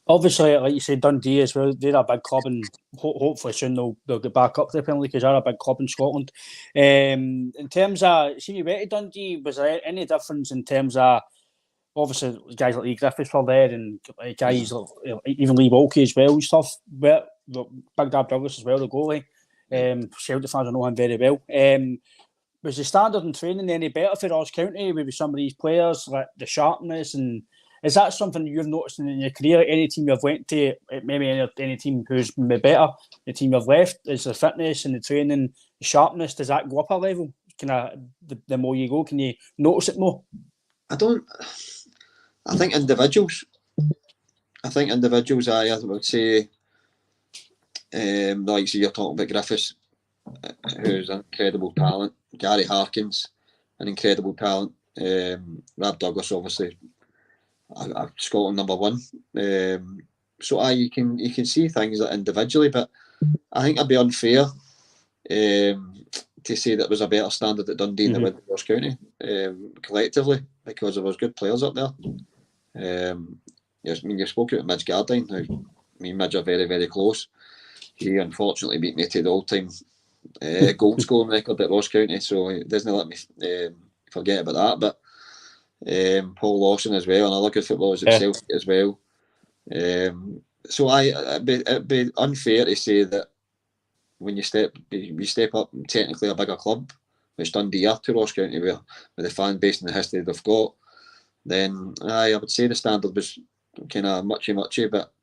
Obviously, like you said, Dundee as well, they're a big club, and hopefully soon they'll get back up to the Premier League because they're a big club in Scotland. In terms of, see you went to Dundee, was there any difference in terms of, obviously guys like Lee Griffiths were there, and guys like, even Lee Walkie as well and stuff, but Big Dad Douglas as well, the goalie. Celtic fans, I know him very well. Was the standard in training any better for Ross County with some of these players, like the sharpness, and is that something you've noticed in your career? Any team you've went to, maybe any team who's been better, the team you've left, is the fitness and the training, the sharpness, does that go up a level? The more you go, can you notice it more? I think individuals, I would say Like so you're talking about Griffiths, who's an incredible talent. Gary Harkins, an incredible talent. Rob Douglas, obviously, Scotland number one. So you can see things that individually, but I think it'd be unfair to say that there was a better standard at Dundee than there was at Ross County collectively, because there was good players up there. Yes, I mean, you spoke about Midge Gardine. Midge are very, very close. He unfortunately beat me to the all-time goal scoring record at Ross County, so it doesn't let me forget about that. But Paul Lawson as well, another good footballer at Celtic as well. So it'd be unfair to say that when you step up technically a bigger club, which Dundee are to Ross County, with the fan base and the history they've got, then I would say the standard was kind of muchy, but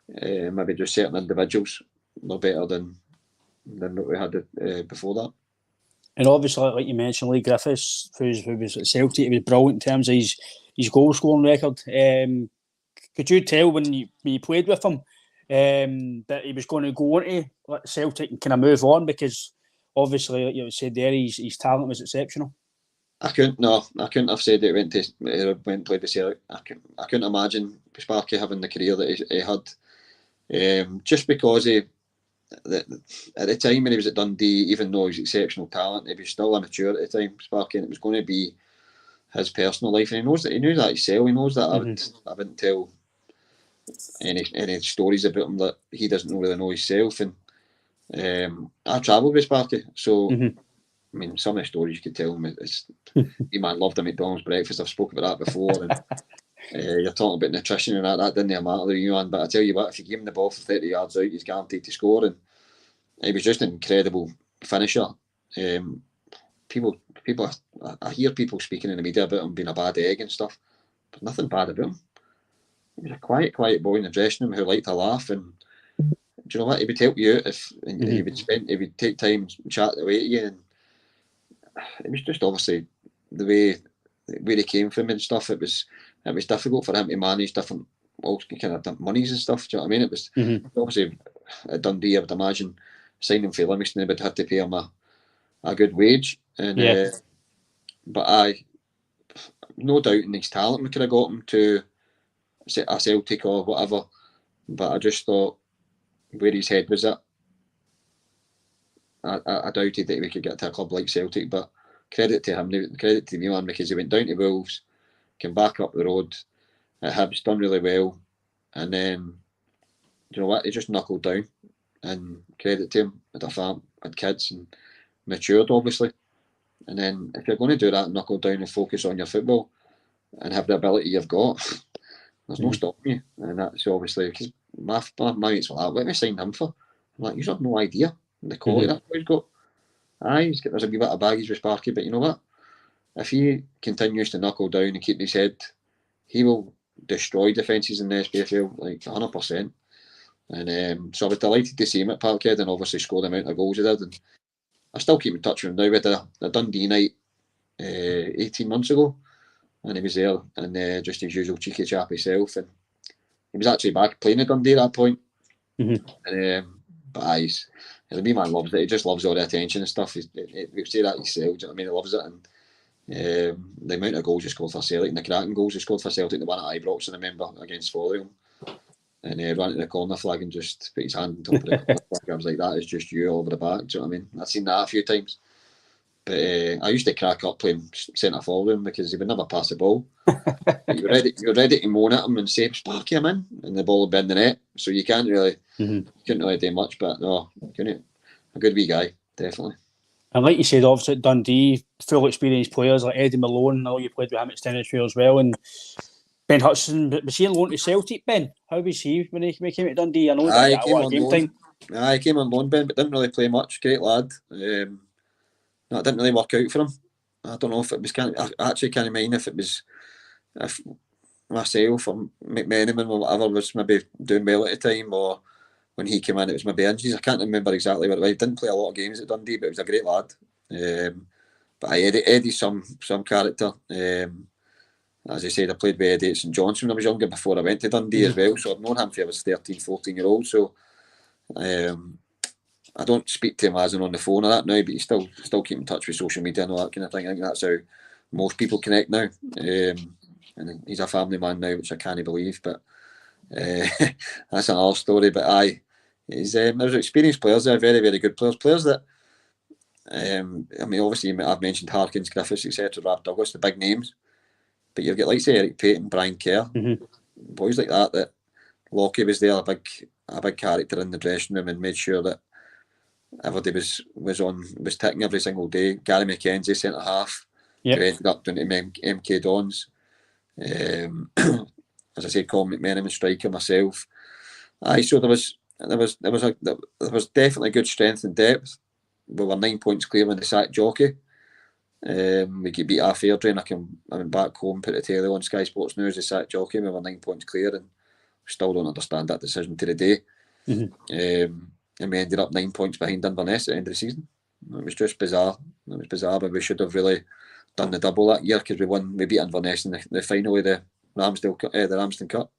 maybe just certain individuals were better than what we had before that. And obviously, like you mentioned, Lee Griffiths, who was at Celtic, he was brilliant in terms of his goal scoring record. Could you tell when you played with him that he was going to go into Celtic and kind of move on? Because obviously, like you said there, his talent was exceptional. I couldn't have said that he went and played with Celtic. I couldn't imagine Sparky having the career that he had. Just because at the time when he was at Dundee, even though he was exceptional talent, he was still immature at the time, Sparky, and it was going to be his personal life, and he knew that himself. He knows that I wouldn't tell any stories about him that he doesn't really know himself. And I travelled with Sparky, so I mean, some of the stories you could tell him, he man loved a McDonald's breakfast. I've spoken about that before. And you're talking about nutrition and that didn't matter to you, man. But I tell you what, if you give him the ball for 30 yards out, he's guaranteed to score. And he was just an incredible finisher. I hear people speaking in the media about him being a bad egg and stuff, but nothing bad about him. He was a quiet boy in the dressing room who liked to laugh, and do you know what? He would help you out he would take time and chat away to you, and it was just obviously the way where he came from and stuff. It was difficult for him to manage different kind of monies and stuff. Do you know what I mean? It was obviously at Dundee, I would imagine signing for Livingston, they would have to pay him a good wage, and but no doubt in his talent we could have got him to a Celtic or whatever. But I just thought where his head was at, I doubted that we could get to a club like Celtic. But credit to him, credit to the man, because he went down to Wolves, came back up the road at Hibs, done really well, and then you know what, he just knuckled down. And credit to him, had a farm, had kids, and matured obviously. And then if you're going to do that, knuckle down and focus on your football and have the ability you've got, there's no stopping you. And that's obviously because my mates were like, what have we signed him for? I'm like, you have no idea the quality that boy's got. There's a wee bit of baggage with Sparky, but you know what? If he continues to knuckle down and keep his head, he will destroy defences in the SPFL like 100%. And so I was delighted to see him at Parkhead and obviously score the amount of goals he did. And I still keep in touch with him now. We had a Dundee night 18 months ago, and he was there, and just his usual cheeky chap himself. And he was actually back playing at Dundee at that point. And, but the wee man loves it. He just loves all the attention and stuff. We say that himself. Do you know what I mean? He loves it. And the amount of goals he scored for Celtic, and the cracking goals he scored for Celtic, the one at Ibrox, I remember, against Follium. And ran to the corner flag and just put his hand on top of the corner flag. I was like, that is just you all over the back. Do you know what I mean? I've seen that a few times. But I used to crack up playing centre forward with him because he would never pass the ball. You're ready to moan at him and say, Sparky, I'm in. And the ball would be in the net. So you couldn't really do much. But no, a good wee guy, definitely. And like you said, obviously at Dundee, full experienced players like Eddie Malone. I know you played with him at Stennisfair as well. And Ben Hudson, was he on loan to Celtic, Ben? How was he when he came to Dundee? I know he didn't get a lot of game time. He came on loan, Ben, but didn't really play much. Great lad. No, it didn't really work out for him. I don't know if it was I actually can't mind if myself or McMenamin or whatever was maybe doing well at the time, or when he came in it was maybe injuries. I can't remember exactly what it was. He didn't play a lot of games at Dundee, but he was a great lad. But Eddie's some character. As I said, I played with Eddie at St John's when I was younger before I went to Dundee as well, so I've known him since I was 13, 14 year old. So I don't speak to him as in on the phone or that now, but you still keep in touch with social media and all that kind of thing. I think that's how most people connect now. And he's a family man now, which I can't believe, but that's another story. But there's experienced players there, very, very good players that, I mean, obviously I've mentioned Harkins, Griffiths, etc., Rap Douglas, the big names, but you've got like say Eric Payton, Brian Kerr, boys like that Lockie was there, a big character in the dressing room and made sure that everybody was ticking every single day. Gary McKenzie, centre half, who ended up doing MK Dons. As I said, Colin McMenamin, striker, myself. So there was definitely good strength and depth. We were 9 points clear when they sacked Jockey. We could beat our fair drain. I went back home, put the telly on Sky Sports News. They sacked Jockey. We were 9 points clear, and still don't understand that decision to the day. And we ended up 9 points behind Inverness at the end of the season. It was just bizarre. But we should have really done the double that year because we beat Inverness in the final of the Ramsden Cup.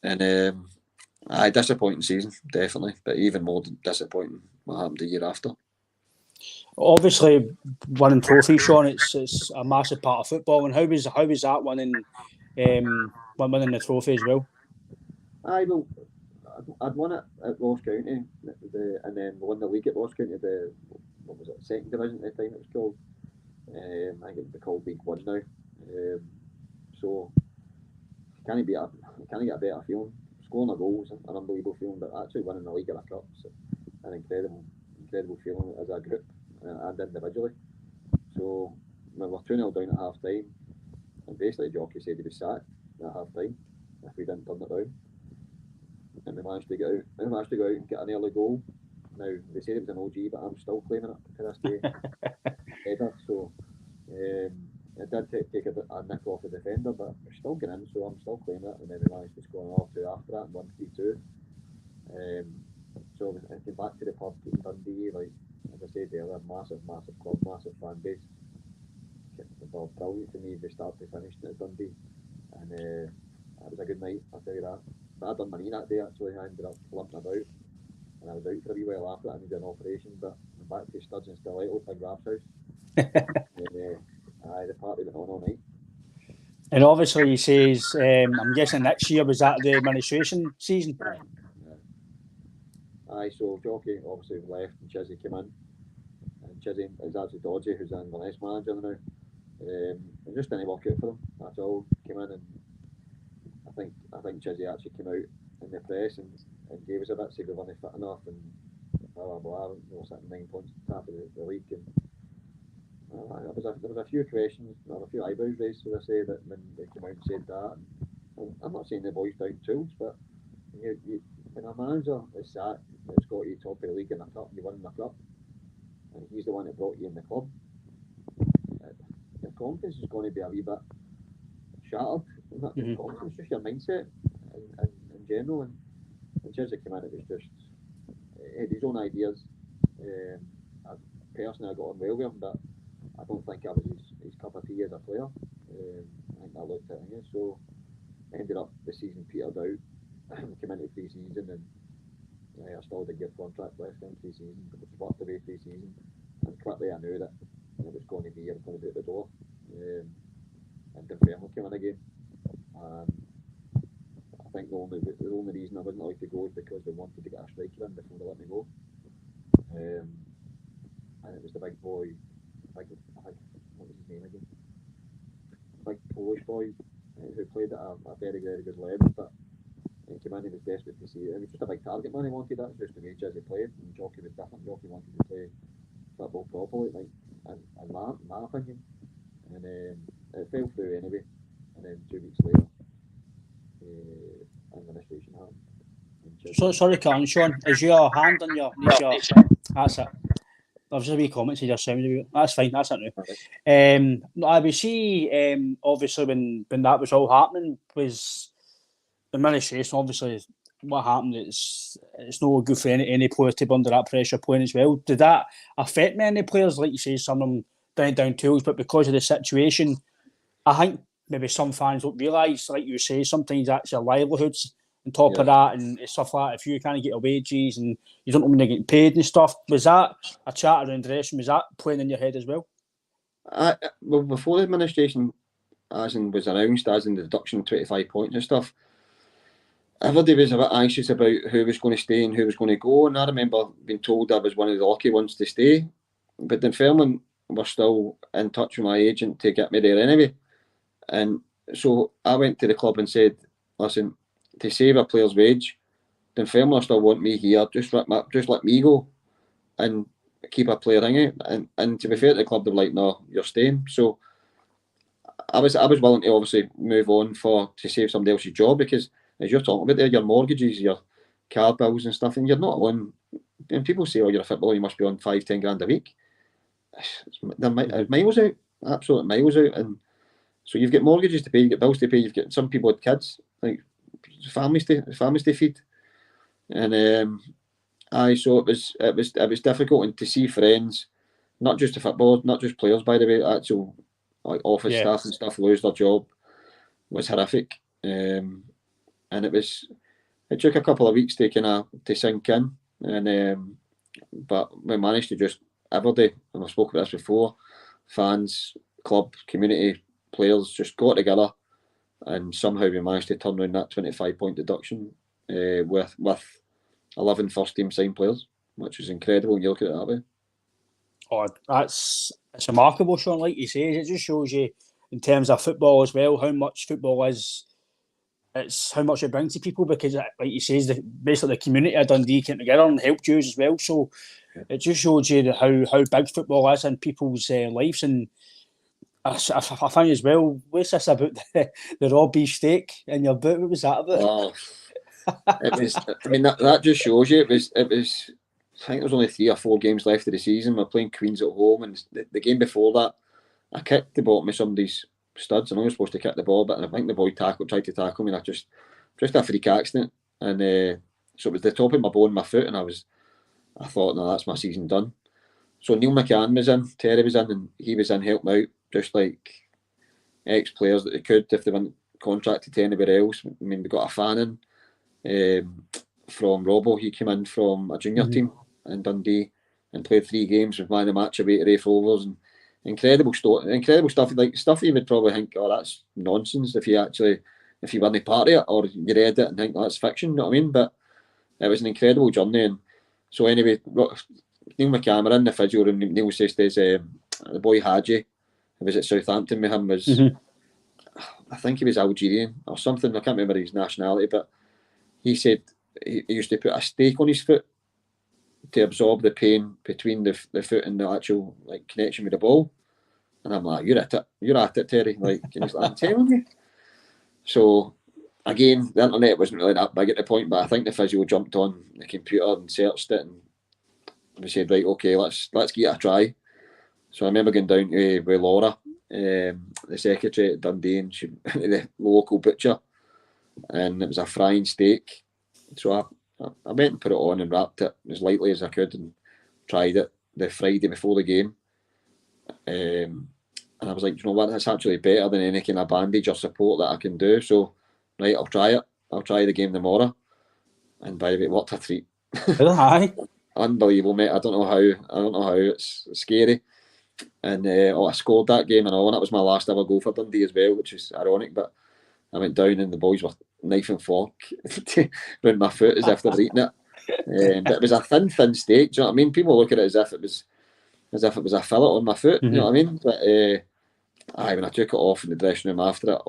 And disappointing season, definitely, but even more disappointing what happened the year after. Obviously, winning trophies, Sean, it's a massive part of football. And how was that winning the trophy as well? I'd won it at Ross County, and then won the league at Ross County. What was it, second division at the time it was called. I think it would be called League One now. So can you get a better feeling? Scoring a goal is an unbelievable feeling, but actually winning the league and a cup is an incredible feeling as a group and individually. So we were 2-0 down at half time, and basically Jockey said he was sacked at half time if we didn't turn it around. And we managed to go out and get an early goal. Now they said it was an OG, but I'm still claiming it to this day. Header, so it did take a nick off the defender, but we're still getting in, so I'm still claiming it. And then we managed to score another two after that and won 3-2. So I came back to the pub in Dundee, like as I said earlier, massive club, massive fan base. It was brilliant for me from start to finish at Dundee, and it was a good night, I'll tell you that. But I done my knee that day actually. I ended up limping about, and I was out for a wee while after that. I needed an operation, but I'm back to studs and stilettos, Big Rap's house. The party went on all night. And obviously he says, I'm guessing next year, was that the administration season? So Jockey obviously left and Chizzy came in. And Chizzy is actually Dodgy, who's the Inverness manager now. It just didn't work out for them. That's all. Came in, and I think Chizzy actually came out in the press and gave us a bit, said we weren't fit enough and blah blah blah. We were sitting 9 points at the top of the league, and there was a few questions, there were a few eyebrows raised, so I say, that when they came out and said that. And I'm not saying the boys down tools, but when a manager is sacked, it's got you top of the league in the cup, you win the cup, and he's the one that brought you in the club. Your confidence is going to be a wee bit shattered. Not just confidence, just your mindset in general. And Chizzy came in, it was just, he had his own ideas. Personally, I got on well with him, but I don't think I was his cup of tea as a player. I think I looked at him, so ended up the season petered out. Came into pre-season, and I still had a good contract left in pre-season, but it was worked away pre-season, and quickly I knew that it was going to be out the door. And Dunfermline came in again. I think the only reason I wasn't allowed to go is because they wanted to get a striker in before they let me go. And it was the big boy, what was his name again? Big Polish boy who played at a very, very good level, but he came in, he was desperate to see it. It was just a big target man he wanted. That's just the way Chizzy played, and Jockey was different. Jockey wanted to play football properly, like in my opinion. And it fell through anyway. And then 2 weeks later, administration happened. So sorry, Colin, Sean, is your hand on your knee? That's it. There's a wee comment to your sound. That's fine. That's it now. I would see. Obviously, when that was all happening, was the administration. Obviously, what happened? It's no good for any player to be under that pressure playing as well. Did that affect many players? Like you say, some of them down tools, but because of the situation, I think maybe some fans don't realise, like you say, sometimes that's your livelihoods on top of that and stuff like that, if you can't get your wages and you don't know when you're getting paid and stuff, was that a chat around dressing? Was that playing in your head as well? Well, before the administration was announced, as in the deduction of 25 points and stuff, everybody was a bit anxious about who was going to stay and who was going to go. And I remember being told I was one of the lucky ones to stay. But Dunfermline were still in touch with my agent to get me there anyway. And so I went to the club and said, listen, to save a player's wage, Dunfermline still want me here. Just let me go and keep a player hanging. And to be fair to the club, they were like, no, you're staying. So I was willing to obviously move on to save somebody else's job, because as you're talking about there, your mortgages, your car bills and stuff, and you're not on. And people say, oh, you're a footballer, you must be on 5-10 grand a week. They're miles out, absolute miles out. And so you've got mortgages to pay, you've got bills to pay, you've got some people with kids, like families to feed. And so it was difficult, and to see friends, not just the footballers, not just players, by the way, actual like office staff and stuff lose their job was horrific. And it took a couple of weeks to sink in, and but we managed to just every day, and I've spoken about this before, fans, club, community, players just got together, and somehow we managed to turn around that 25-point deduction with 11 first team signed players, which is incredible when you look at it that way. Oh, it's remarkable, Sean. Like you say, it just shows you in terms of football as well how much football is. It's how much it brings to people, because, like you say, basically the community of Dundee came together and helped you as well. So it just shows you how big football is in people's lives. And I find as well, what's this about the raw beef steak in your boot? What was that about? Oh, it was. I mean, that just shows you. It was. I think there was only 3 or 4 games left of the season. We're playing Queens at home, and the game before that, I kicked the bottom of somebody's studs. I know I was supposed to kick the ball, but I think the boy tried to tackle me, and I just a freak accident, and so it was the top of my bone, my foot, and I thought, no, that's my season done. So Neil McCann was in, Terry was in, and he was in helping out, just like ex-players that they could if they weren't contracted to anywhere else. I mean, we got a fan in from Robbo. He came in from a junior team in Dundee and played 3 games with man of the match away to Rafe Rovers, and incredible stuff, like stuff you would probably think, oh, that's nonsense if you weren't part of it, or you read it and think, oh, that's fiction, you know what I mean? But it was an incredible journey. And so anyway, Neil McCann, in the physio room, Neil says there's the boy Hadji, who was at Southampton with him, was I think he was Algerian or something, I can't remember his nationality, but he said he used to put a stake on his foot to absorb the pain between the foot and the actual like connection with the ball. And I'm like, you're at it, Terry. Like, and he's like, I'm telling you. So again, the internet wasn't really that big at the point, but I think the physio jumped on the computer and searched it, and we said, right, okay, let's give it a try. So I remember going down with Laura, the secretary at Dundee, and she went to the local butcher, and it was a frying steak. So I went and put it on and wrapped it as lightly as I could and tried it the Friday before the game. And I was like, you know what, that's actually better than any kind of bandage or support that I can do. So, right, I'll try it. I'll try the game tomorrow. And by the way, it worked a treat. Unbelievable, mate. I don't know how it's scary. And I scored that game and all, and that was my last ever goal for Dundee as well, which is ironic, but I went down and the boys were knife and fork around my foot as if they'd eaten it. But it was a thin steak. Do you know what I mean? People look at it as if it was a fillet on my foot. You know what I mean? But when I took it off in the dressing room after it,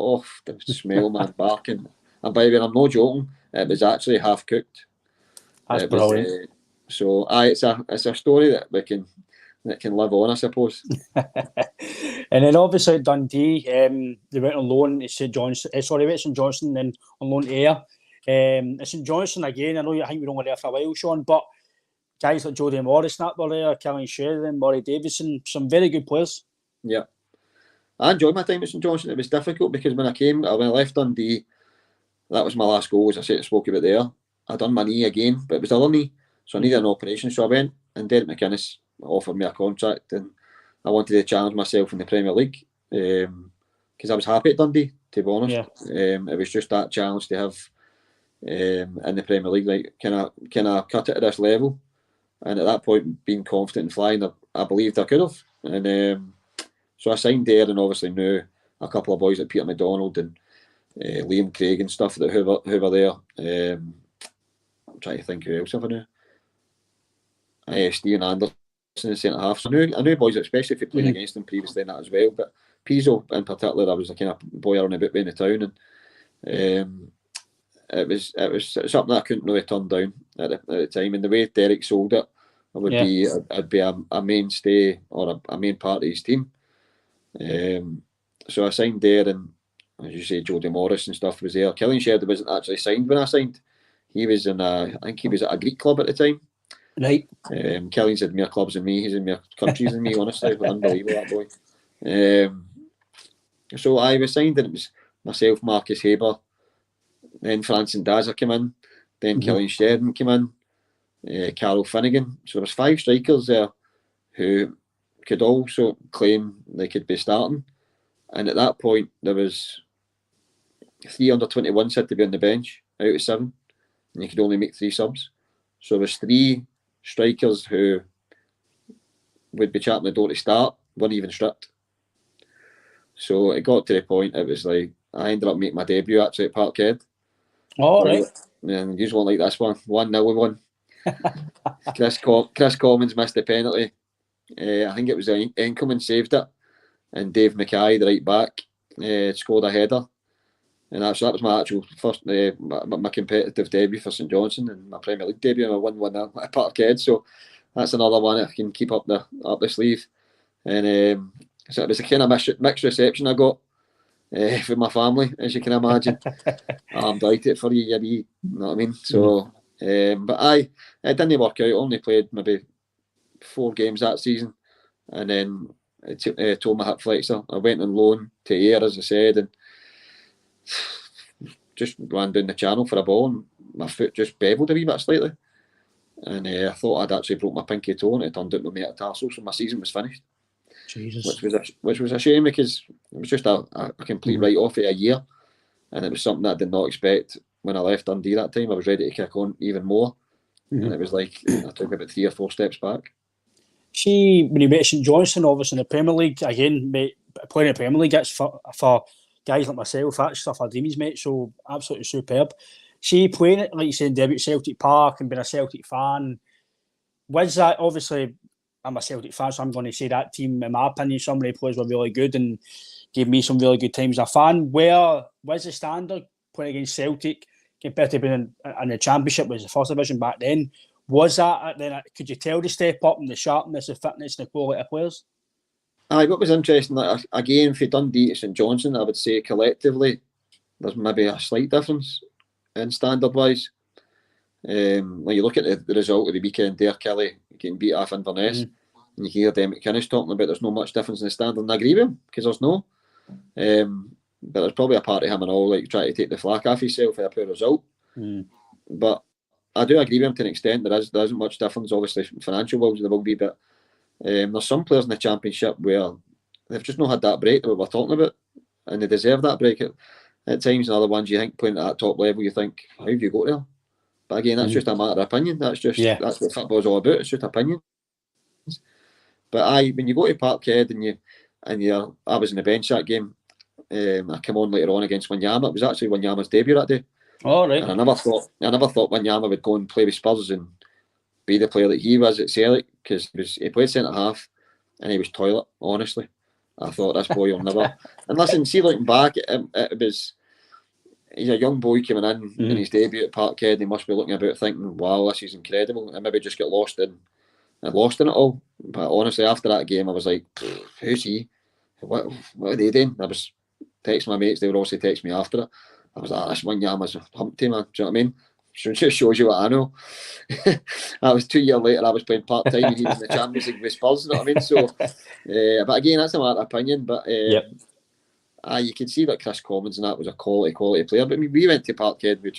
the smell, man, barking. And by the way, I'm not joking. It was actually half cooked. That's brilliant. So it's a story that can live on, I suppose. And then obviously at Dundee, they went on loan to St Johnstone, then on loan to Ayr. At St Johnstone again, I think we were only there for a while, Sean, but guys like Jody Morris, were there, Killian Sheridan, Murray Davidson, some very good players. Yeah. I enjoyed my time at St Johnstone. It was difficult because when I left Dundee, that was my last goal, as I spoke about there. I done my knee again, but it was the other knee, so I needed an operation. So I went, and Derek McInnes offered me a contract, and I wanted to challenge myself in the Premier League because I was happy at Dundee, to be honest. It was just that challenge to have in the Premier League. Like, can I cut it at this level? And at that point, being confident in flying, I believed I could have. And so I signed there, and obviously knew a couple of boys like Peter McDonald and Liam Craig and stuff that who were there. I'm trying to think who else I knew. Steven Anderson in centre half. So I knew boys, especially if you played against them previously in that as well. But Pizzo in particular, I was a kind of boy around about in the town, and it was something that I couldn't really turn down at the time. And the way Derek sold it, I'd be a mainstay or a main part of his team. So I signed there, and as you say, Jody Morris and stuff was there. Killian Sheridan wasn't actually signed when I signed. He was I think he was at a Greek club at the time. Right. Killian's had more clubs than me. He's in more countries than me, honestly. Unbelievable, that boy. So I was signed, and it was myself, Marcus Haber, then Francis Daza came in, then Killian Sheridan came in, Carol Finnegan. So there was 5 strikers there who could also claim they could be starting. And at that point, there was 3 under-21s had to be on the bench out of 7, and you could only make 3 subs. So there was 3 strikers who would be chapping the door to start, weren't even stripped. So it got to the point, it was like, I ended up making my debut actually at Parkhead. Right. And you won't like this one. 1-0 we won. Chris Commons missed the penalty. I think it was Enkelman saved it, and Dave Mackay, the right back, scored a header. And that was my actual first, my competitive debut for St Johnstone, and my Premier League debut, and I won one at Parkhead. So that's another one I can keep up the sleeve. And so it was a kind of mixed reception I got from my family, as you can imagine. I'm delighted for you, you know what I mean? So, but it didn't work out. I only played maybe 4 games that season, and then I tore my hip flexor. I went on loan to Ayr, as I said, and just ran down the channel for a ball, and my foot just beveled a wee bit slightly. And I thought I'd actually broke my pinky toe, and it turned out my metatarsal, so my season was finished. Jesus. Which was a shame, because it was just a complete write-off of a year, and it was something that I did not expect when I left Dundee that time. I was ready to kick on even more, and it was like I took about 3 or 4 steps back. See, when you met St Johnstone, obviously in the Premier League, again, mate, playing in the Premier League, it's for guys like myself, that's stuff I dreams, mate, so absolutely superb. See, playing it, like you said, debut at Celtic Park and being a Celtic fan, was that, obviously, I'm a Celtic fan, so I'm going to say that team, in my opinion, some of the players were really good and gave me some really good times as a fan. Where was the standard playing against Celtic compared to being in the Championship, was the first division back then? Was that then? Could you tell the step up and the sharpness, the fitness, and the quality of players? Aye, what was interesting, like, again, for Dundee to St Johnstone, I would say collectively there's maybe a slight difference in standard-wise. When you look at the result of the weekend there, Kelly getting beat off Inverness, and you hear Dem McInnes talking about there's no much difference in the standard, and I agree with him, because there's no. But there's probably a part of him and all, like, trying to take the flack off himself for a poor result. But I do agree with him to an extent. There isn't much difference, obviously, financial wise there will be, but there's some players in the Championship where they've just not had that break that we were talking about, and they deserve that break at times. And other ones you think playing at that top level, you think, how have you got there? But again, that's just a matter of opinion. That's what football's all about. It's just opinion. But when you go to Parkhead and I was in the bench that game. I came on later on against Wanyama. It was actually Wanyama's debut that day. Oh, right. And I never thought Wanyama would go and play with Spurs and be the player that he was at Celtic, because he played centre half and he was toilet. Honestly, I thought this boy will never. And listen, see, looking back, it was, he's a young boy coming in his debut at Parkhead. He must be looking about thinking, "Wow, this is incredible," and maybe just get lost in it all. But honestly, after that game, I was like, "Who's he? What are they doing?" I was texting my mates. They would also text me after it. I was like, "This Wanyama's a Humpty, man." Do you know what I mean? Just shows you what I know. I was 2 years later, I was playing part-time and he was in the Champions League with Spurs, you know what I mean? So, but again, that's a matter of opinion. But you can see that Chris Commons and that was a quality player. But I mean, we went to Parkhead, we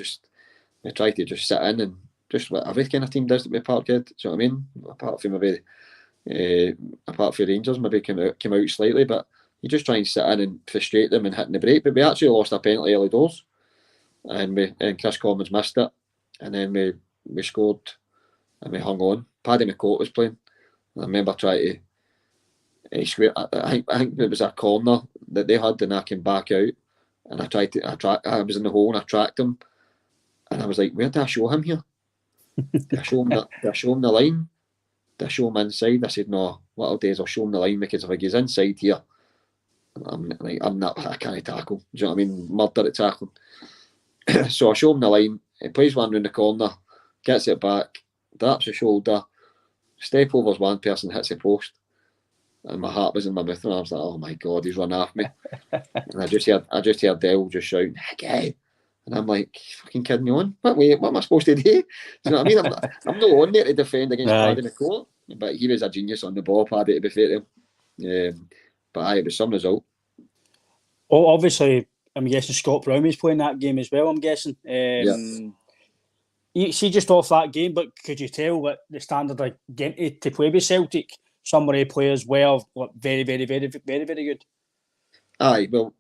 tried to just sit in and just what every kind of team does at Parkhead, do you know what I mean? Apart from Rangers, maybe came out slightly, but you just try and sit in and frustrate them and hitting the break. But we actually lost a penalty early doors. and Chris Commons missed it, and then we scored, and we hung on. Paddy McCourt was playing, and I remember trying to square. I think it was a corner that they had, and I came back out, and I was in the hole, and I tracked him, and I was like, where did I show him here? Did I show him the line? Did I show him inside? I said, no, what I'll do is I'll show him the line, because if he's inside here, I can't tackle. Do you know what I mean? Murder at tackling. So I show him the line. He plays one round the corner, gets it back, drops the shoulder, step overs one person, hits the post, and my heart was in my mouth, and I was like, "Oh my God, he's run off me!" And I just heard Dell just shouting, "Hey!" And I'm like, "Fucking kidding me on? What am I supposed to do?" Do you know what I mean? I'm not on there to defend against Paddy McCourt, but he was a genius on the ball, Paddy, to be fair to him. But it was some result. Oh, obviously, I'm guessing Scott Brown was playing that game as well, I'm guessing. You see, just off that game, but could you tell what the standard of getting to play with Celtic? Some of the players were very, very, very, very, very good. Aye, well,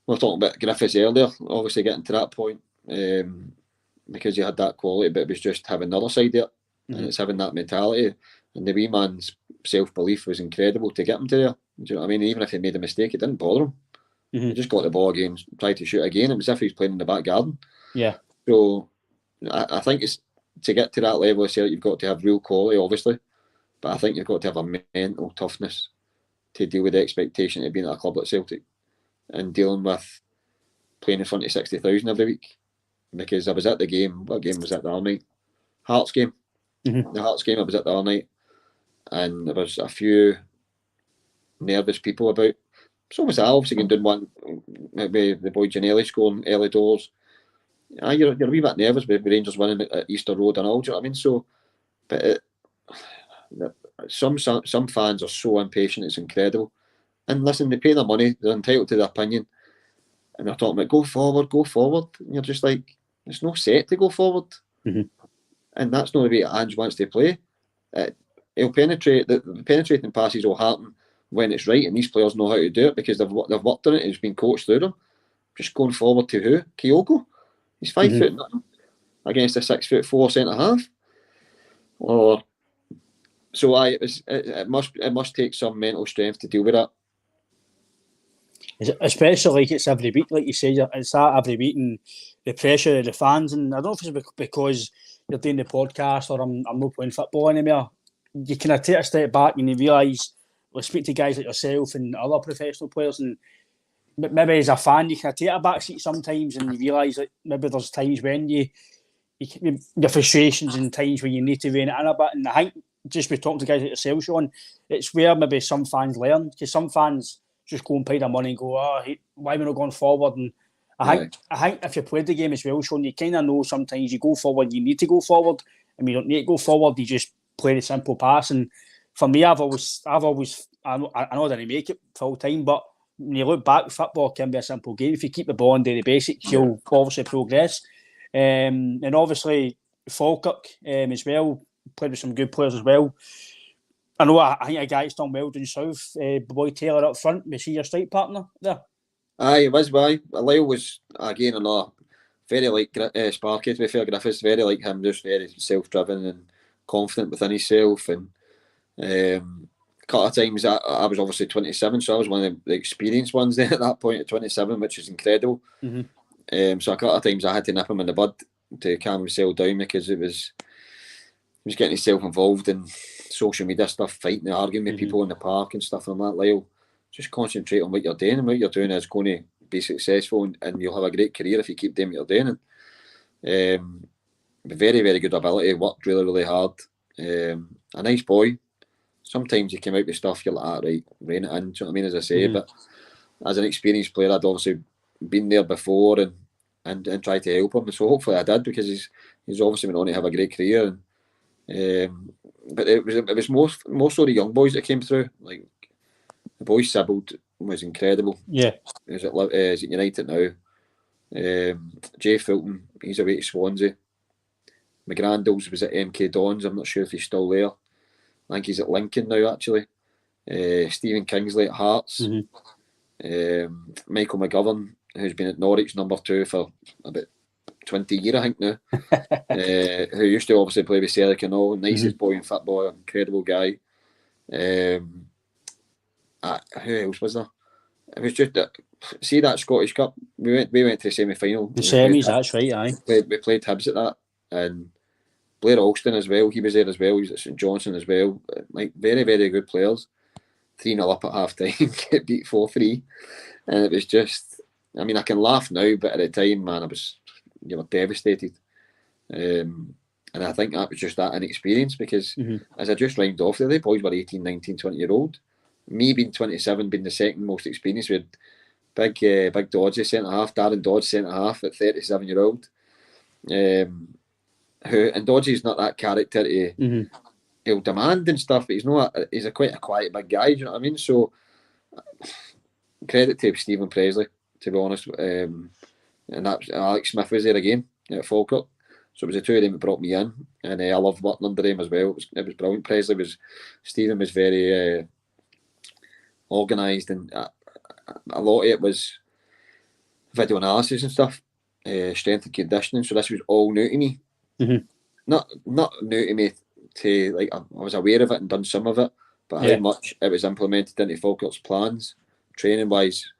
we were talking about Griffiths earlier, obviously getting to that point, because he had that quality, but it was just having the other side there, and it's having that mentality. And the wee man's self-belief was incredible to get him to there. Do you know what I mean? Even if he made a mistake, it didn't bother him. He just got the ball again, tried to shoot again. It was as if he was playing in the back garden. Yeah. So I think it's to get to that level of Celtic, you've got to have real quality, obviously. But I think you've got to have a mental toughness to deal with the expectation of being at a club like Celtic and dealing with playing in front of 60,000 every week. Because I was at the game. What game was that the other night? Hearts game. The Hearts game, I was at the other night. And there was a few nervous people about. So was I, obviously going down one, maybe the boy Gianelli scoring early doors. You're a wee bit nervous with Rangers winning at Easter Road and all, do you know what I mean? So, but some fans are so impatient, it's incredible. And listen, they pay their money, they're entitled to their opinion, and they're talking about go forward. And you're just like, there's no set to go forward. And that's not the way Ange wants to play. He'll penetrate, the penetrating passes will happen when it's right, and these players know how to do it because they've worked on it, it's been coached through them. Just going forward to who? Kyogo? He's 5 foot nothing against a 6'4" centre half. It must take some mental strength to deal with that. Especially like it's every week, like you say, it's that every week, and the pressure of the fans. And I don't know if it's because you're doing the podcast or I'm not playing football anymore. You kind of take a step back and you realise, speak to guys like yourself and other professional players, and maybe as a fan you can take a back seat sometimes, and you realise that maybe there's times when your frustrations and times when you need to rein it in a bit. And I think just by talking to guys like yourself, Sean, it's where maybe some fans learn, because some fans just go and pay their money and go, why are we not going forward? And I think if you played the game as well, Sean, you kind of know sometimes you go forward, you need to go forward, and you don't need to go forward, you just play the simple pass. And for me, I've always I know I didn't make it full time, but when you look back, football can be a simple game. If you keep the ball and do the basics, you'll obviously progress. And obviously Falkirk as well, played with some good players as well. I know I think a guy's done well down south. Boy Taylor up front, was he your strike partner there? Aye, it was. Lyle was again another very like Sparky, to be fair. Griffiths, very like him, just very self-driven and confident within himself. And a couple of times I was obviously 27, so I was one of the experienced ones there at that point at 27, which is incredible. So a couple of times I had to nip him in the bud to calm himself down, because he was getting himself involved in social media stuff, fighting and arguing with people in the park and stuff. And I'm like, Lyle, just concentrate on what you're doing, and what you're doing is going to be successful, and you'll have a great career if you keep doing what you're doing. And very, very good ability, worked really, really hard. A nice boy. Sometimes you come out with stuff, you're like, right, rein it in, do you know what I mean, as I say. But as an experienced player, I'd obviously been there before and tried to help him. So hopefully I did, because he's obviously went on to have a great career. But it was more so the young boys that came through. Like the boy Sibbald was incredible. Yeah, he's at United now. Jay Fulton, he's away to Swansea. McGrandles was at MK Dons. I'm not sure if he's still there. I think he's at Lincoln now, actually. Stephen Kingsley at Hearts. Michael McGovern who's been at Norwich number 2 for about 20 years, I think now. Who used to obviously play with Celtic and all, nicest boy in football, incredible guy. Who else was there? It was just that. See that Scottish Cup? We went to the semi-final. The semis, that's right, aye. We played Hibs at that, and Blair Alston as well. He was there as well. He was at St Johnson as well. Like very, very good players. 3-0 up at half time, get beat 4-3, and it was just. I mean, I can laugh now, but at the time, man, you were devastated. And I think that was just that inexperience because, as I just rhymed off there, the boys were 18, 19, 20-year-old. Me being 27, being the second most experienced, we had Big Dodgy centre-half, Darren Dodge centre-half at 37-year-old. And Dodgy's not that character to... He'll demand and stuff, but he's quite a quiet big guy, do you know what I mean? So, credit to Stephen Presley, to be honest. And that Alex Smith was there again at Falkirk. So it was the two of them that brought me in, and I loved working under him as well. It was brilliant. Stephen was very organised, and a lot of it was video analysis and stuff, strength and conditioning. So this was all new to me. Not new to me to like I was aware of it and done some of it, but how much it was implemented into Falkirk's plans, training wise,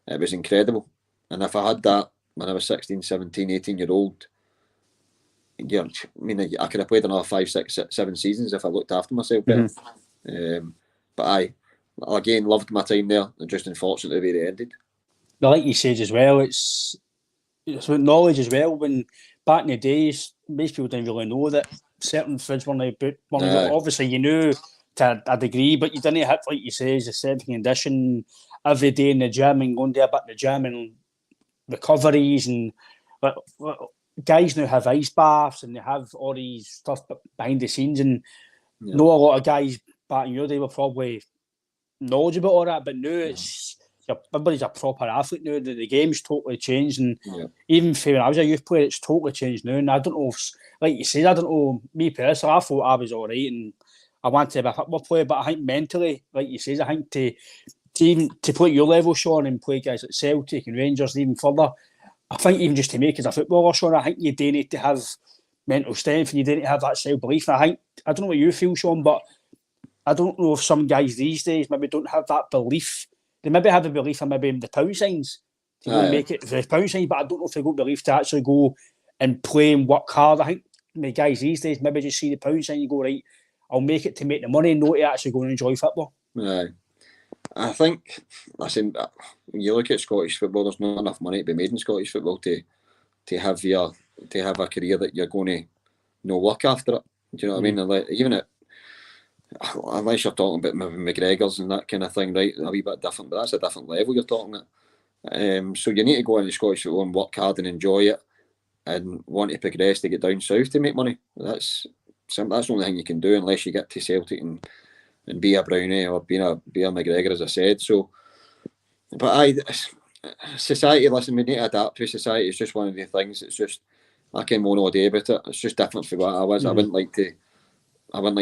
it was incredible. And if I had that when I was 16, 17, 18-year-old, I mean, I could have played another 5, 6, 7 seasons if I looked after myself better. But I, again, loved my time there, and just unfortunate the way it ended. But like you said as well, it's with knowledge as well. When back in the days, most people didn't really know that certain foods weren't about money. Obviously, you knew to a degree, but you didn't have, like you say, the strength and condition every day in the gym and going there back in the gym and recoveries and guys now have ice baths and they have all these stuff behind the scenes, and know a lot of guys back in your day were probably knowledgeable about all that, but now everybody's a proper athlete now. The game's totally changed, and even when I was a youth player, it's totally changed now. And I don't know if, like you said, I don't know, me personally, I thought I was all right and I wanted to be a football player, but I think mentally, like you said, I think to play at your level, Sean, and play guys like Celtic and Rangers even further, I think even just to make as a footballer, Sean, I think you do need to have mental strength and you do need to have that self-belief. And I don't know what you feel, Sean, but I don't know if some guys these days maybe don't have that belief. They maybe have a belief in maybe the pound signs to go and make it for the pound signs, but I don't know if they got belief to actually go and play and work hard. I think the guys these days maybe just see the pound sign and go, right, I'll make it to make the money and not to actually go and enjoy football. I think, listen, when you look at Scottish football, there's not enough money to be made in Scottish football to have a career that you're going to work after it. Do you know what I mean? Even unless you're talking about maybe McGregor's and that kind of thing, right? A wee bit different, but that's a different level you're talking at. So you need to go into Scottish football and work hard and enjoy it, and want to progress to get down south to make money. That's the only thing you can do unless you get to Celtic and be a Brownie or be a McGregor, as I said. So, but society, listen, we need to adapt to society. It's just one of the things. It's just, I can moan all day about it. It's just different from what I was. I wouldn't like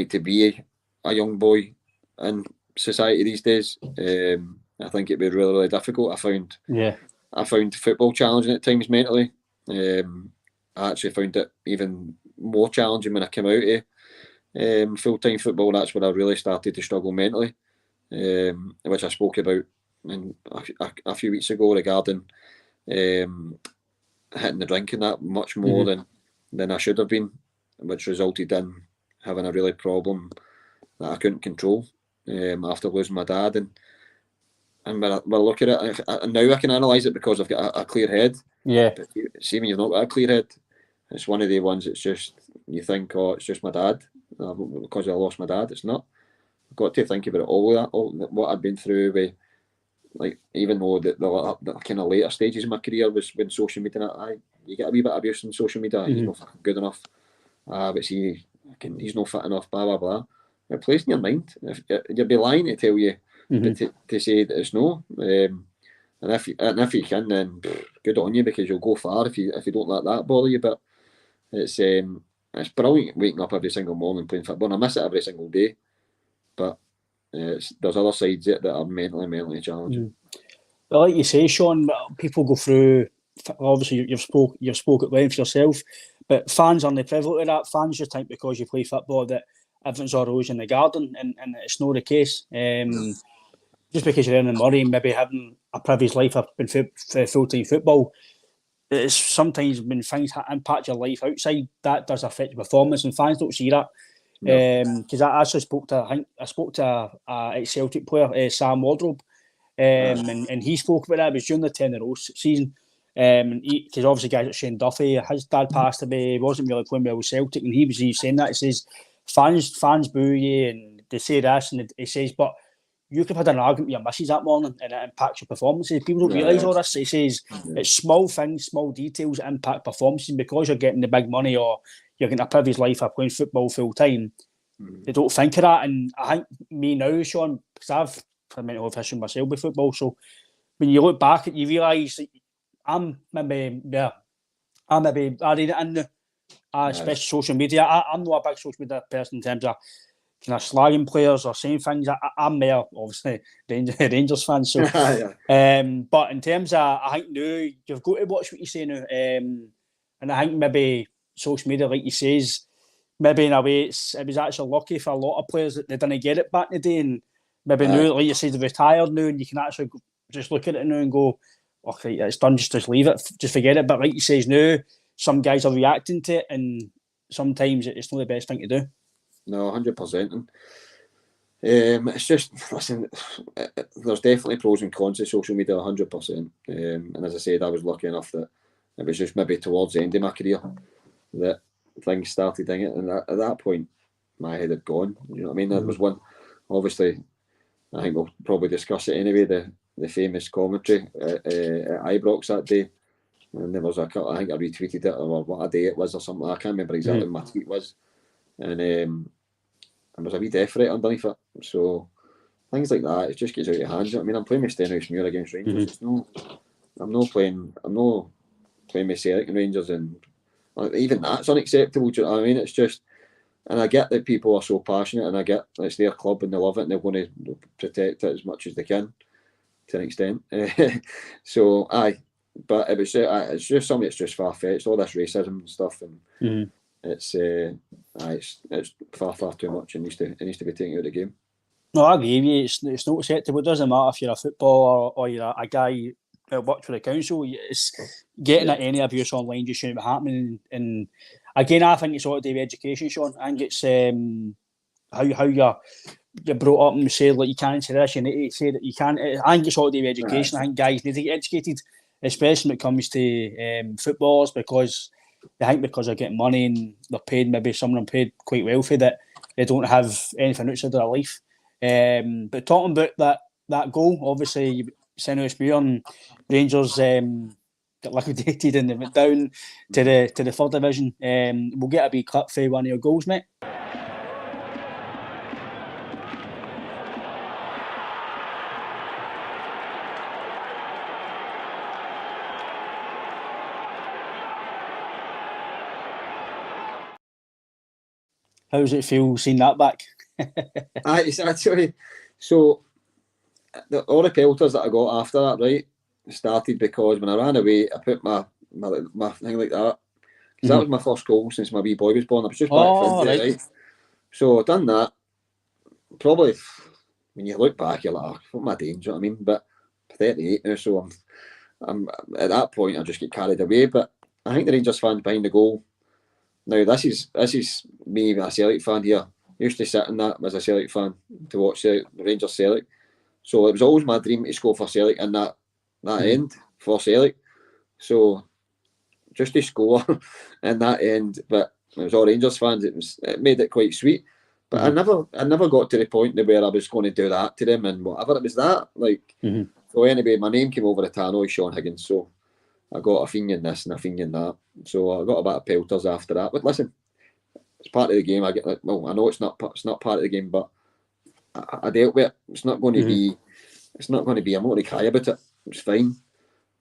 to be a young boy in society these days. I think it'd be really, really difficult. I found football challenging at times mentally. I actually found it even more challenging when I came out of full-time football. That's where I really started to struggle mentally, which I spoke about a few weeks ago regarding hitting the drink and that much more than I should have been, which resulted in having a really problem that I couldn't control after losing my dad. And when I look at it, now I can analyse it because I've got a clear head. But see, when you've not got a clear head, it's one of the ones that's just, you think, oh, it's just my dad. Because I lost my dad, it's not. I've got to think about it all what I'd been through with, like, even though the kind of later stages of my career was when social media, you get a wee bit of abuse on social media. He's not good enough. But see, he's not fit enough, blah, blah, blah. It plays in your mind. You'd be lying to tell you to say that it's no. And if you can, then good on you, because you'll go far if you don't let that bother you. But it's brilliant waking up every single morning playing football. And I miss it every single day, but there's other sides of it that are mentally challenging. But like you say, Sean, people go through. Obviously, you've spoke at length yourself, but fans aren't privy to that. Fans just think because you play football that everything's all rose in the garden, and it's not the case. Just because you're earning money and maybe having a previous life of been full time football, it's sometimes when things impact your life outside, that does affect your performance, and fans don't see that. Because I actually spoke to a ex-Celtic player, Sam Wardrobe, and he spoke about that. It was during the 10-0 season. Because obviously guys like Shane Duffy, his dad passed away, he wasn't really playing well with Celtic, and he was saying that. He says fans boo you and they say this, and he says, but you could have had an argument with your missus that morning and it impacts your performances. People don't realise all this. He says it's small things, small details that impact performances, because you're getting the big money or you're getting a previous life of playing football full time. They don't think of that. And I think me now, Sean, because I've had mental health issue myself with football, so when you look back, you realise that I'm maybe adding it in, especially social media. I'm not a big social media person in terms of kind of slagging players or saying things. I'm more obviously Rangers fan. So, but in terms of, I think now you've got to watch what you say now, and I think maybe social media, like you says, maybe in a way it was actually lucky for a lot of players that they didn't get it back in the day, and maybe now, like you said, they're retired now, and you can actually just look at it now and go, okay, it's done, just leave it, just forget it. But like you says now, some guys are reacting to it, and sometimes it's not the best thing to do. No, 100%. And it's just, listen, there's definitely pros and cons to social media, 100%. And as I said, I was lucky enough that it was just maybe towards the end of my career that things started doing it. And at that point, my head had gone. You know what I mean? There was one, obviously, I think we'll probably discuss it anyway, the famous commentary at Ibrox that day. And there was I think I retweeted it, or what a day it was or something. I can't remember exactly what my tweet was. And there was a wee death threat underneath it. So things like that, it just gets out of hand. I mean, I'm playing with Stenhouse-Muir against Rangers. It's no, I'm not playing with Celtic and Rangers, and even that's unacceptable. Do you know what I mean? It's just, and I get that people are so passionate, and I get that it's their club and they love it and they're going to protect it as much as they can to an extent. So but it's just something that's just far fetched. All this racism and stuff, and it's far too much. It needs to be taken out of the game. No, I agree with you. It's not acceptable. It doesn't matter if you're a footballer or you're a guy that works for the council. It's getting at any abuse online just shouldn't be happening. And again, I think it's all to do with education, Sean. I think it's how you're brought up and say like you can't say this, you need to say that you can't. I think it's all to do with education. I think guys need to get educated, especially when it comes to footballers, because they think because they're getting money and they're paid, maybe some of them paid quite wealthy, that they don't have anything outside of their life. But talking about that goal, obviously Stenhouse-Muir and Rangers got liquidated and they went down to the third division. We'll get a wee clip for one of your goals, mate. How does it feel seeing that back? Actually, so all the pelters that I got after that, right, started because when I ran away, I put my thing like that, because that was my first goal since my wee boy was born. I was just back from it, right? So I done that. Probably when you look back, you're like, what am I doing? Do you know what I mean? But I'm 38 now, so I'm at that point I just get carried away. But I think the Rangers fans behind the goal. Now this is me, a Celtic fan here. Used to sit in that as a Celtic fan to watch Rangers Celtic. So it was always my dream to score for Celtic in that end for Celtic. So just to score in that end, but it was all Rangers fans. It made it quite sweet. But I never got to the point where I was going to do that to them and whatever. It was that So anyway, my name came over the tannoy, Sean Higgins. So I got a fiend in this and a fiend in that. So I got a bit of pelters after that. But listen, it's part of the game. I know it's not part of the game, but I dealt with it. It's not going to be. It's not going to be. I'm not going to cry about it. It's fine.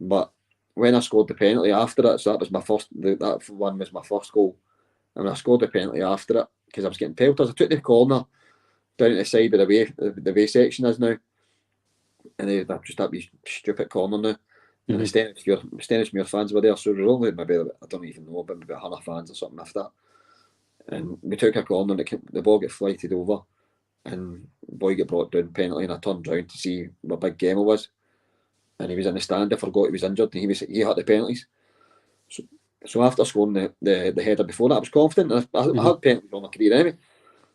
But when I scored the penalty after it, so that was my first. That one was my first goal, and when I scored the penalty after it, because I was getting pelters, I took the corner down at the side of the way section is now, and they just that wee stupid corner now. And the Stennismuir fans were there, so there was only maybe, I don't even know, but maybe 100 fans or something after that. And we took a corner and the ball got flighted over and the boy got brought down penalty, and I turned round to see what big game it was. And he was in the stand, I forgot he was injured, and he had the penalties. So after scoring the header before that, I was confident. I had penalties all my career anyway.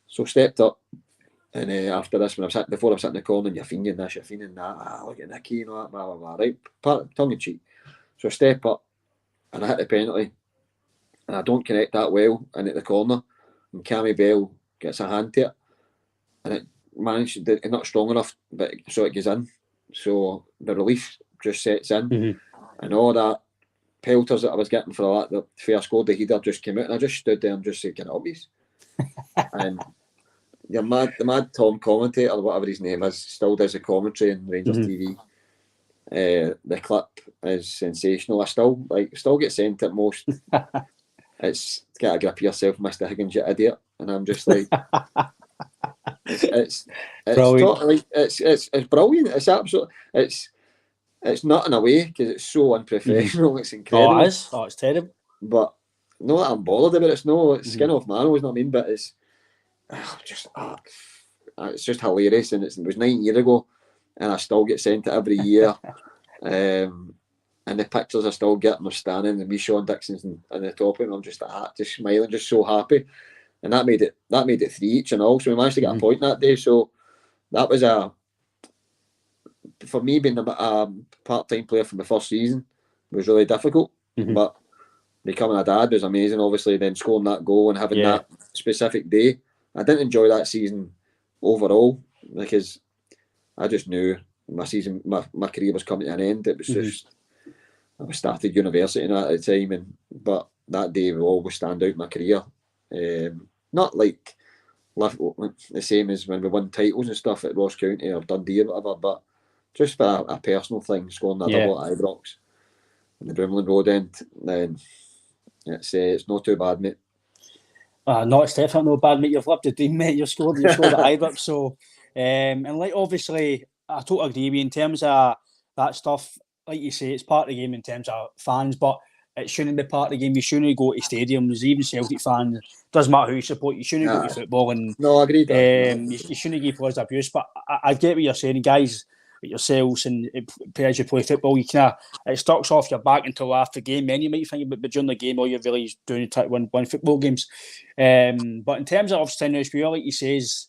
So stepped up, and after this, before I was sitting in the corner, and you're feigning this, you're feigning that, look at Nicky and all that, blah, blah, blah, right? Tongue in cheek. So I step up, and I hit the penalty, and I don't connect that well in at the corner, and Cammy Bell gets a hand to it, and it managed to, not strong enough, but so it goes in. So the relief just sets in, and all that pelters that I was getting for that, the fair scored the header just came out, and I just stood there and just said, "Can it obvious?" And the mad Tom commentator, or whatever his name is, still does the commentary on Rangers TV. The clip is sensational. I still get sent it most. It's get a grip of yourself, Mr. Higgins, you idiot. And I'm just like, it's totally, it's brilliant. It's absolutely, it's not in a way because it's so unprofessional. It's incredible. Oh, it is. Oh, it's terrible. But not that I'm bothered about it. It's skin off man, always, know what I mean? But it's just hilarious, and it was 9 years ago, and I still get sent it every year. And the pictures I still get, I'm standing, and me, Sean Dixon's in the top of him. I'm just smiling, just so happy. And that made it 3 each and all. So we managed to get a point that day. So that was for me, being a part-time player from the first season was really difficult. But becoming a dad was amazing. Obviously, then scoring that goal and having that specific day. I didn't enjoy that season overall because I just knew my career was coming to an end. It was just, I was started university at the time, but that day will always stand out in my career. Not like the same as when we won titles and stuff at Ross County or Dundee or whatever, but just for a personal thing, scoring that double at Ibrox in the Broomland Road end, then it's not too bad, mate. No, it's definitely not bad, mate. You've lived the dream, mate. You scored at Ibrox. So, and like obviously, I totally agree with you in terms of that stuff. Like you say, it's part of the game in terms of fans, but it shouldn't be part of the game. You shouldn't go to stadiums, even Celtic fans. Doesn't matter who you support. You shouldn't go to football, and no, I agree. You shouldn't give players abuse. But I get what you're saying, guys. Yourselves and players you play football, you it starts off your back until after the game. Then you might think about, but during the game, all you're really doing is try to win football games. But in terms of obviously like you says,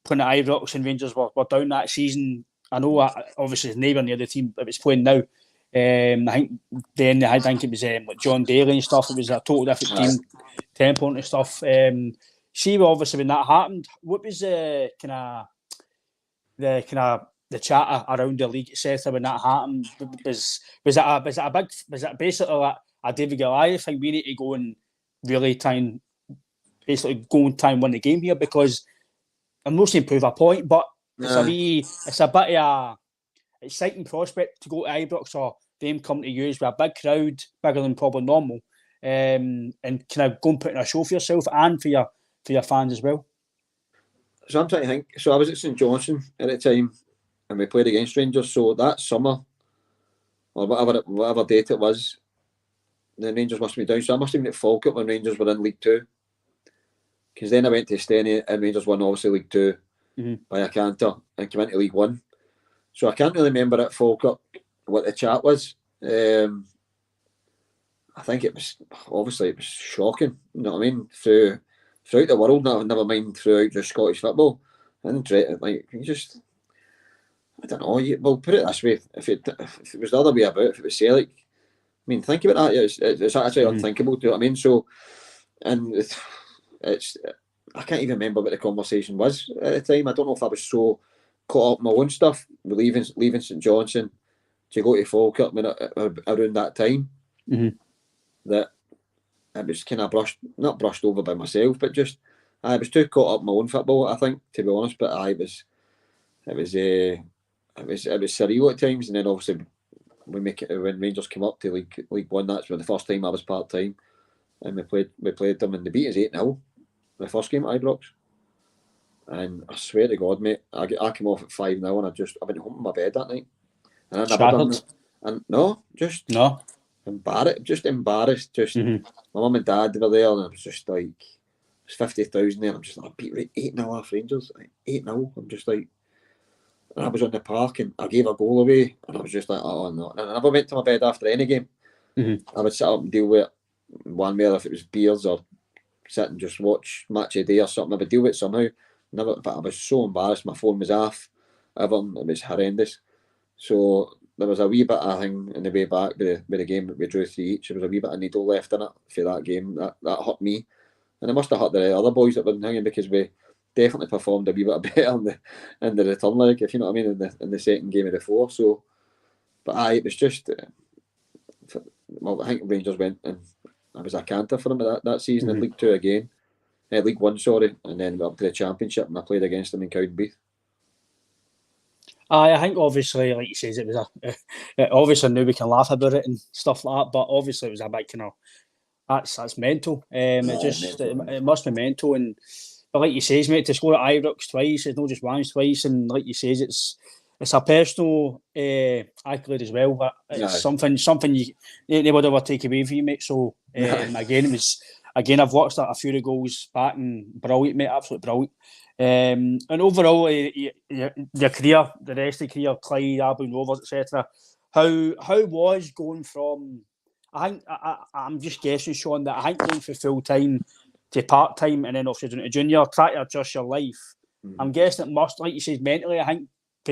playing at Ibrox and Rangers were down that season. I know obviously it's neighbour near the team that was playing now. I think it was like John Daly and stuff. It was a total different team, tempo and stuff. See, obviously when that happened, what was the chatter around the league, etc. When that happened? Was it basically like a David Goliath thing? We need to go and really try and basically go and try and win the game here, because I'm not saying prove a point, but it's a bit of a exciting prospect to go to Ibrox or them come to use with a big crowd, bigger than probably normal, and go and put in a show for yourself and for your fans as well. So I'm trying to think. So I was at St Johnstone at the time, and we played against Rangers. So that summer, or whatever date it was, the Rangers must have been down. So I must have been at Falkirk when Rangers were in League Two. Because then I went to Steny and Rangers won obviously League Two by a canter and came into League One. So I can't really remember at Falkirk what the chat was. I think it was shocking. You know what I mean? Throughout the world, never mind throughout just Scottish football. And like you just, I don't know. Well, put it this way: if it was the other way about, if it was Celtic, I mean, think about that. It's actually unthinkable. Do you know what I mean? So, and it's I can't even remember what the conversation was at the time. I don't know if I was so caught up in my own stuff, leaving St Johnstone to go to Falkirk around that time, that it was kind of not brushed over by myself, but just I was too caught up in my own football, I think, to be honest. But it was surreal at times, and then obviously when Rangers came up to League One, that's for the first time I was part time, and we played them, and they beat us 8-0 the first game at Ibrox, And I swear to God, mate, I came off at 5-0 and I went home to my bed that night. And I never done Shattered. that. And no, just No. embarrassed. Just my mum and dad were there, and I was just like, it's 50,000 there. I'm just like, I beat 8-0 off Rangers, 8-0. I'm just like, and I was on the park and I gave a goal away, and I was just like, oh no. And I never went to my bed after any game. I would sit up and deal with it one way, if it was beers or sit and just watch Match of the Day or something. I would deal with it somehow. Never, but I was so embarrassed. My phone was off. Everything, it was horrendous. So there was a wee bit of thing in the way back with the game that we drew 3 each. There was a wee bit of needle left in it for that game. That hurt me, and it must have hurt the other boys that were hanging, because we definitely performed a wee bit better in the return leg, if you know what I mean, in the second game of the 4. So, but it was just. Well, I think Rangers went, and I was a canter for them that season in League 2 again. League 1, sorry, and then up to the Championship, and I played against them in Cowdenbeath. I think obviously, like you says, it was obviously now we can laugh about it and stuff like that, but obviously it was a big kind of that's mental. It must be mental, and but like you says, mate, to score at Ibrox twice, it's not just once, twice, and like you says, it's a personal accolade as well, but it's something you would ever take away from you, mate. So again, I've watched a few of the goals back, and brilliant, mate, absolutely brilliant. And overall, your career, the rest of the career, Clyde, Aberdeen Rovers, etc. How was going from? I think I'm just guessing, Sean, that I think going from full time to part time, and then obviously doing to junior, try to adjust your life. I'm guessing it must, like you said, mentally. I think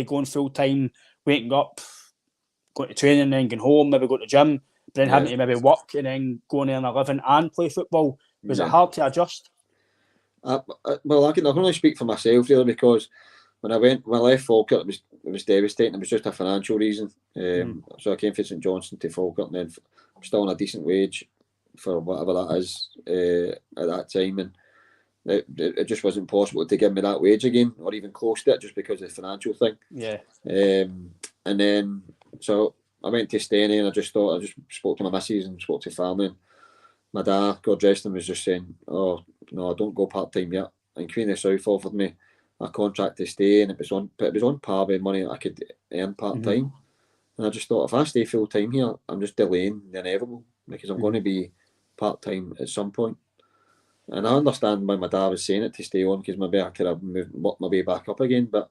going full time, waking up, going to training, and then going home, maybe go to the gym, but then having to maybe work and then going in a living and play football. Was it hard to adjust? Well, I can only speak for myself really, because when I left Falkirk, it was devastating. It was just a financial reason. So I came from St Johnstone to Falkirk, and then I'm still on a decent wage for whatever that is at that time, and it just wasn't possible to give me that wage again, or even close to it, just because of the financial thing. Yeah. And then so I went to Steny, and I just spoke to my missus and spoke to family. And my dad, God rest him, was just saying, "Oh no, I don't go part time yet." And Queen of the South offered me a contract to stay, and it was on par with money that I could earn part time. And I just thought, if I stay full time here, I'm just delaying the inevitable, because I'm going to be part time at some point. And I understand why my dad was saying it to stay on, because maybe I could have worked my way back up again. But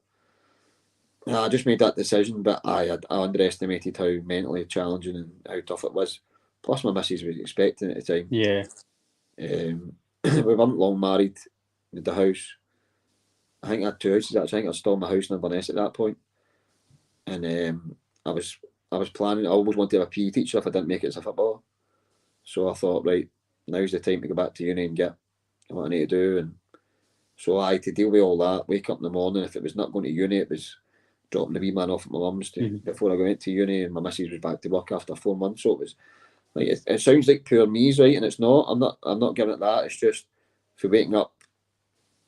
I just made that decision. But I underestimated how mentally challenging and how tough it was. Plus, my missus was expecting at the time. Yeah. We weren't long married with the house. I think I had 2 houses. Actually, I think I was still in my house in Inverness at that point. And I was planning. I always wanted to have a PE teacher if I didn't make it as a footballer. So I thought, right, now's the time to go back to uni and get what I need to do. And so I had to deal with all that. Wake up in the morning. If it was not going to uni, it was dropping the wee man off at my mum's before I went to uni. And my missus was back to work after 4 months. So it was like it sounds like pure me's, right? And it's not. I'm not giving it that. It's just for waking up.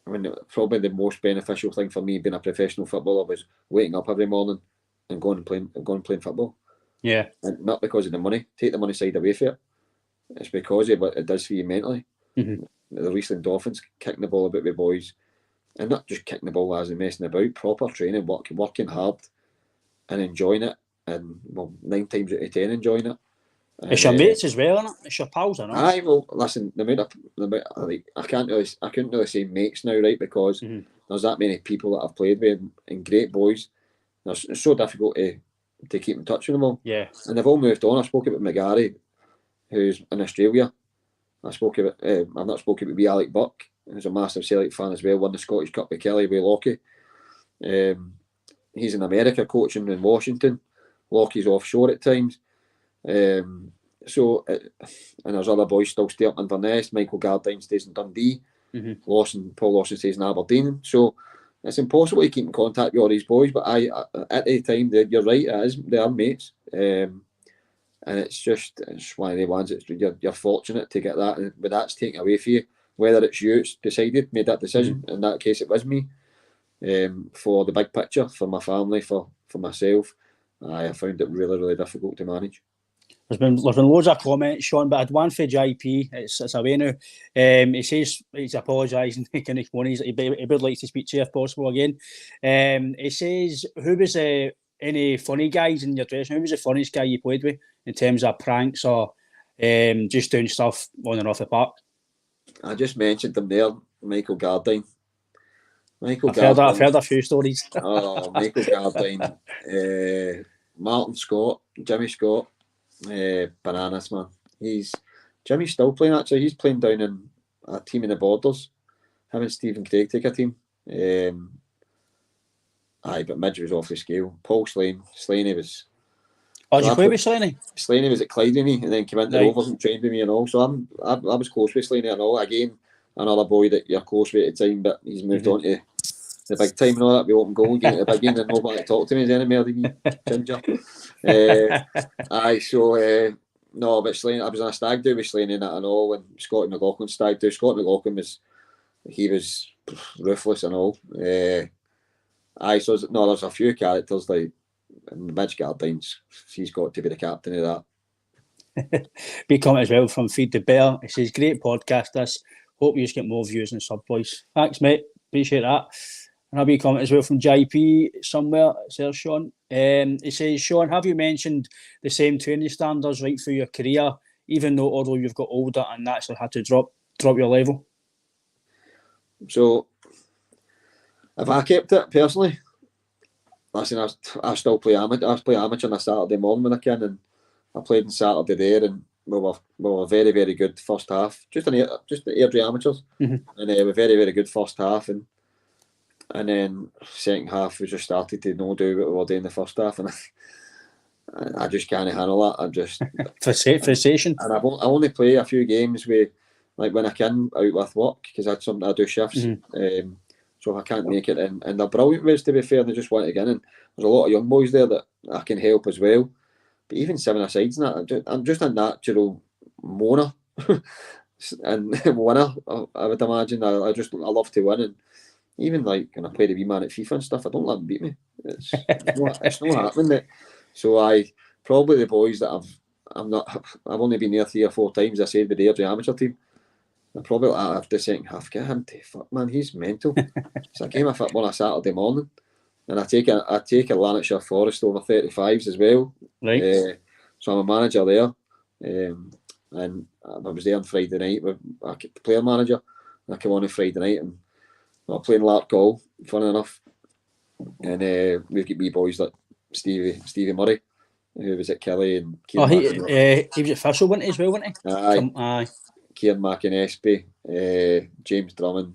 I mean, probably the most beneficial thing for me being a professional footballer was waking up every morning and going and playing football. Yeah. And not because of the money. Take the money side away from it. It's because of what it does for you mentally. The Riesling Dolphins, kicking the ball about with boys, and not just kicking the ball as in messing about, proper training, working hard and enjoying it, and 9 times out of 10 enjoying it. It's your mates as well, isn't it? It's your pals, I know. Aye, well, listen, I couldn't really say mates now, right? Because there's that many people that I've played with, and great boys. It's so difficult to keep in touch with them all. Yeah. And they've all moved on. I spoke about McGarry, who's in Australia. I've not spoken about Alec Buck, who's a massive Celtic fan as well. Won the Scottish Cup with Kelly with Lockie. He's in America coaching in Washington. Lockie's offshore at times. And there's other boys still stay up in Inverness. Michael Gardine stays in Dundee. Paul Lawson stays in Aberdeen. So it's impossible to keep in contact with all these boys. But at the time, you're right, they are mates. And it's one of the ones that you're fortunate to get that, and when that's taken away from you, whether it's you it's made that decision. In that case, it was me. For the big picture, for my family, for myself, I found it really, really difficult to manage. There's been loads of comments, Sean, but I had one for JP. It's away now. He says he's apologising. He would like to speak to you if possible again. He says, who was any funny guys in your dressing? Who was the funniest guy you played with in terms of pranks or just doing stuff on and off the park? I just mentioned him there, Michael Gardine. I've heard a few stories. Oh, Michael Gardine, Martin Scott, Jimmy Scott, bananas, man. Jimmy's still playing, actually. He's playing down in a team in the Borders. Him and Stephen Craig take a team. But Midge was off the scale. Paul Slaney was... Oh, did you play with Slaney? Slaney was at Clyde with me, and then came into the Rovers and trained with me and all. So I was close with Slaney and all. Again, another boy that you're close with at the time, but he's moved on to the big time and all that. We open goal again at the big game, and nobody to talk to me anymore. Ginger. No, but Slaney, I was on a stag do with Slaney and that and all, when Scott McLaughlin stag do. Scott McLaughlin was ruthless and all. So there's a few characters like Midge Gardines. He's got to be the captain of that. Big comment as well from Feed the Bear. It says, great podcast this. Hope you just get more views and sub boys. Thanks, mate. Appreciate that. And a wee comment as well from JP somewhere. It's there, Sean. It says, Sean, have you mentioned the same training standards right through your career, even though although you've got older and naturally had to drop your level? So, have I kept it personally? Listen, I still play amateur. I play amateur on a Saturday morning when I can, and I played on Saturday there, and we were very, very good first half. Just the Airdrie amateurs, and we were very, very good first half, and then second half we just started to not do what we were doing in the first half, and I just can't handle that. I just frustration. And I only play a few games with, like, when I can out with work, because I do shifts. So if I can't make it, and they're brilliant ways, to be fair, and they just want to get in. And there's a lot of young boys there that I can help as well. But even 7-a-sides and that, I'm just a natural moaner and winner. I would imagine. I love to win, and even like when I play the wee man at FIFA and stuff, I don't let them beat me. It's not happening. Mate. So probably the boys that I've only been there 3 or 4 times. I said with the Airdrie amateur team. I probably after the second half, get him to fuck, man, he's mental. So I came of football on a Saturday morning, and I take a Lanarkshire Forest over 35s as well. Right. So I'm a manager there, and I was there on Friday night with a player manager. And I came on Friday night, and we were playing Lark Gall, fun enough. And we've got wee boys like Stevie Murray, who was at Kelly, and Kieran he was at Thistle, wasn't he, as well, wasn't he? Aye. Kieran McInnesby, James Drummond,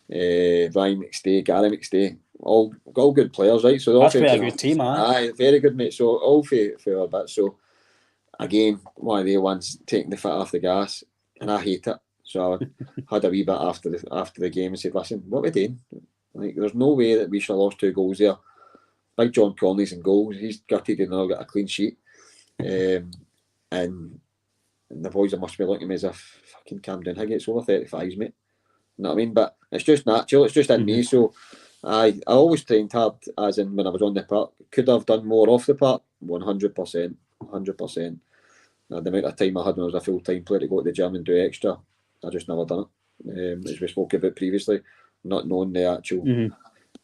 Ryan McStay, Gary McStay, all good players, right? So that's quite a good team, aye, very good, mate. So all for a bit. So again, one of the ones taking the foot off the gas, and I hate it. So I had a wee bit after the game and said, "Listen, what are we doing? Like, there's no way that we should have lost 2 goals there. Big John Conley's in goals. He's gutted and now got a clean sheet, and the boys must be looking at me as if, fucking calm down, Higgins, it's over 35s, mate. You know what I mean? But it's just natural, it's just in me. So I always trained hard, as in when I was on the park. Could I have done more off the park? 100%. 100%. The amount of time I had when I was a full-time player to go to the gym and do extra, I just never done it. As we spoke about previously, not knowing the actual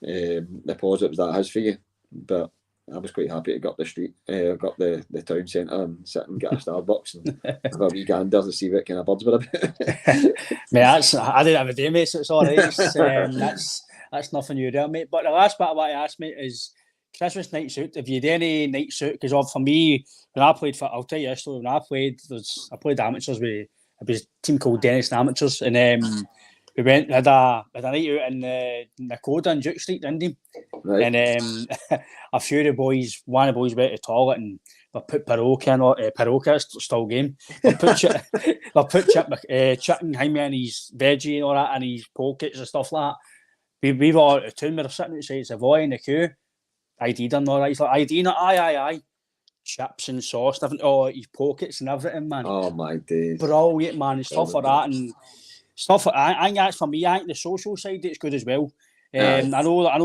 the positives that has for you. But I was quite happy to go up the street, go up the town centre and sit and get a Starbucks and have a wee gander to see what kind of birds were about. Mate, I didn't have a day, mate, so it's all right. That's nothing new there, mate. But the last bit I want to ask, mate, is Christmas nights out. Have you had any nights out? Because for me, when I played I'll tell you this story, when I played amateurs with a team called Dennis Amateurs, and we had a night out in Nakoda in Duke Street, didn't we? Right. And a few of the boys, one of the boys went to the toilet and they put Paroka in, Paroka, still game. They put chicken, him and his veggie and all that, and his pockets and stuff like that. We were out of town, we were sitting outside Savoy in the queue. ID done all right. He's like, ID, aye. Chips and sauce, different, his pockets and everything, man. Oh my days. Brilliant, man, and stuff like that. And stuff like I think that's for me. I think the social side it's good as well. I know a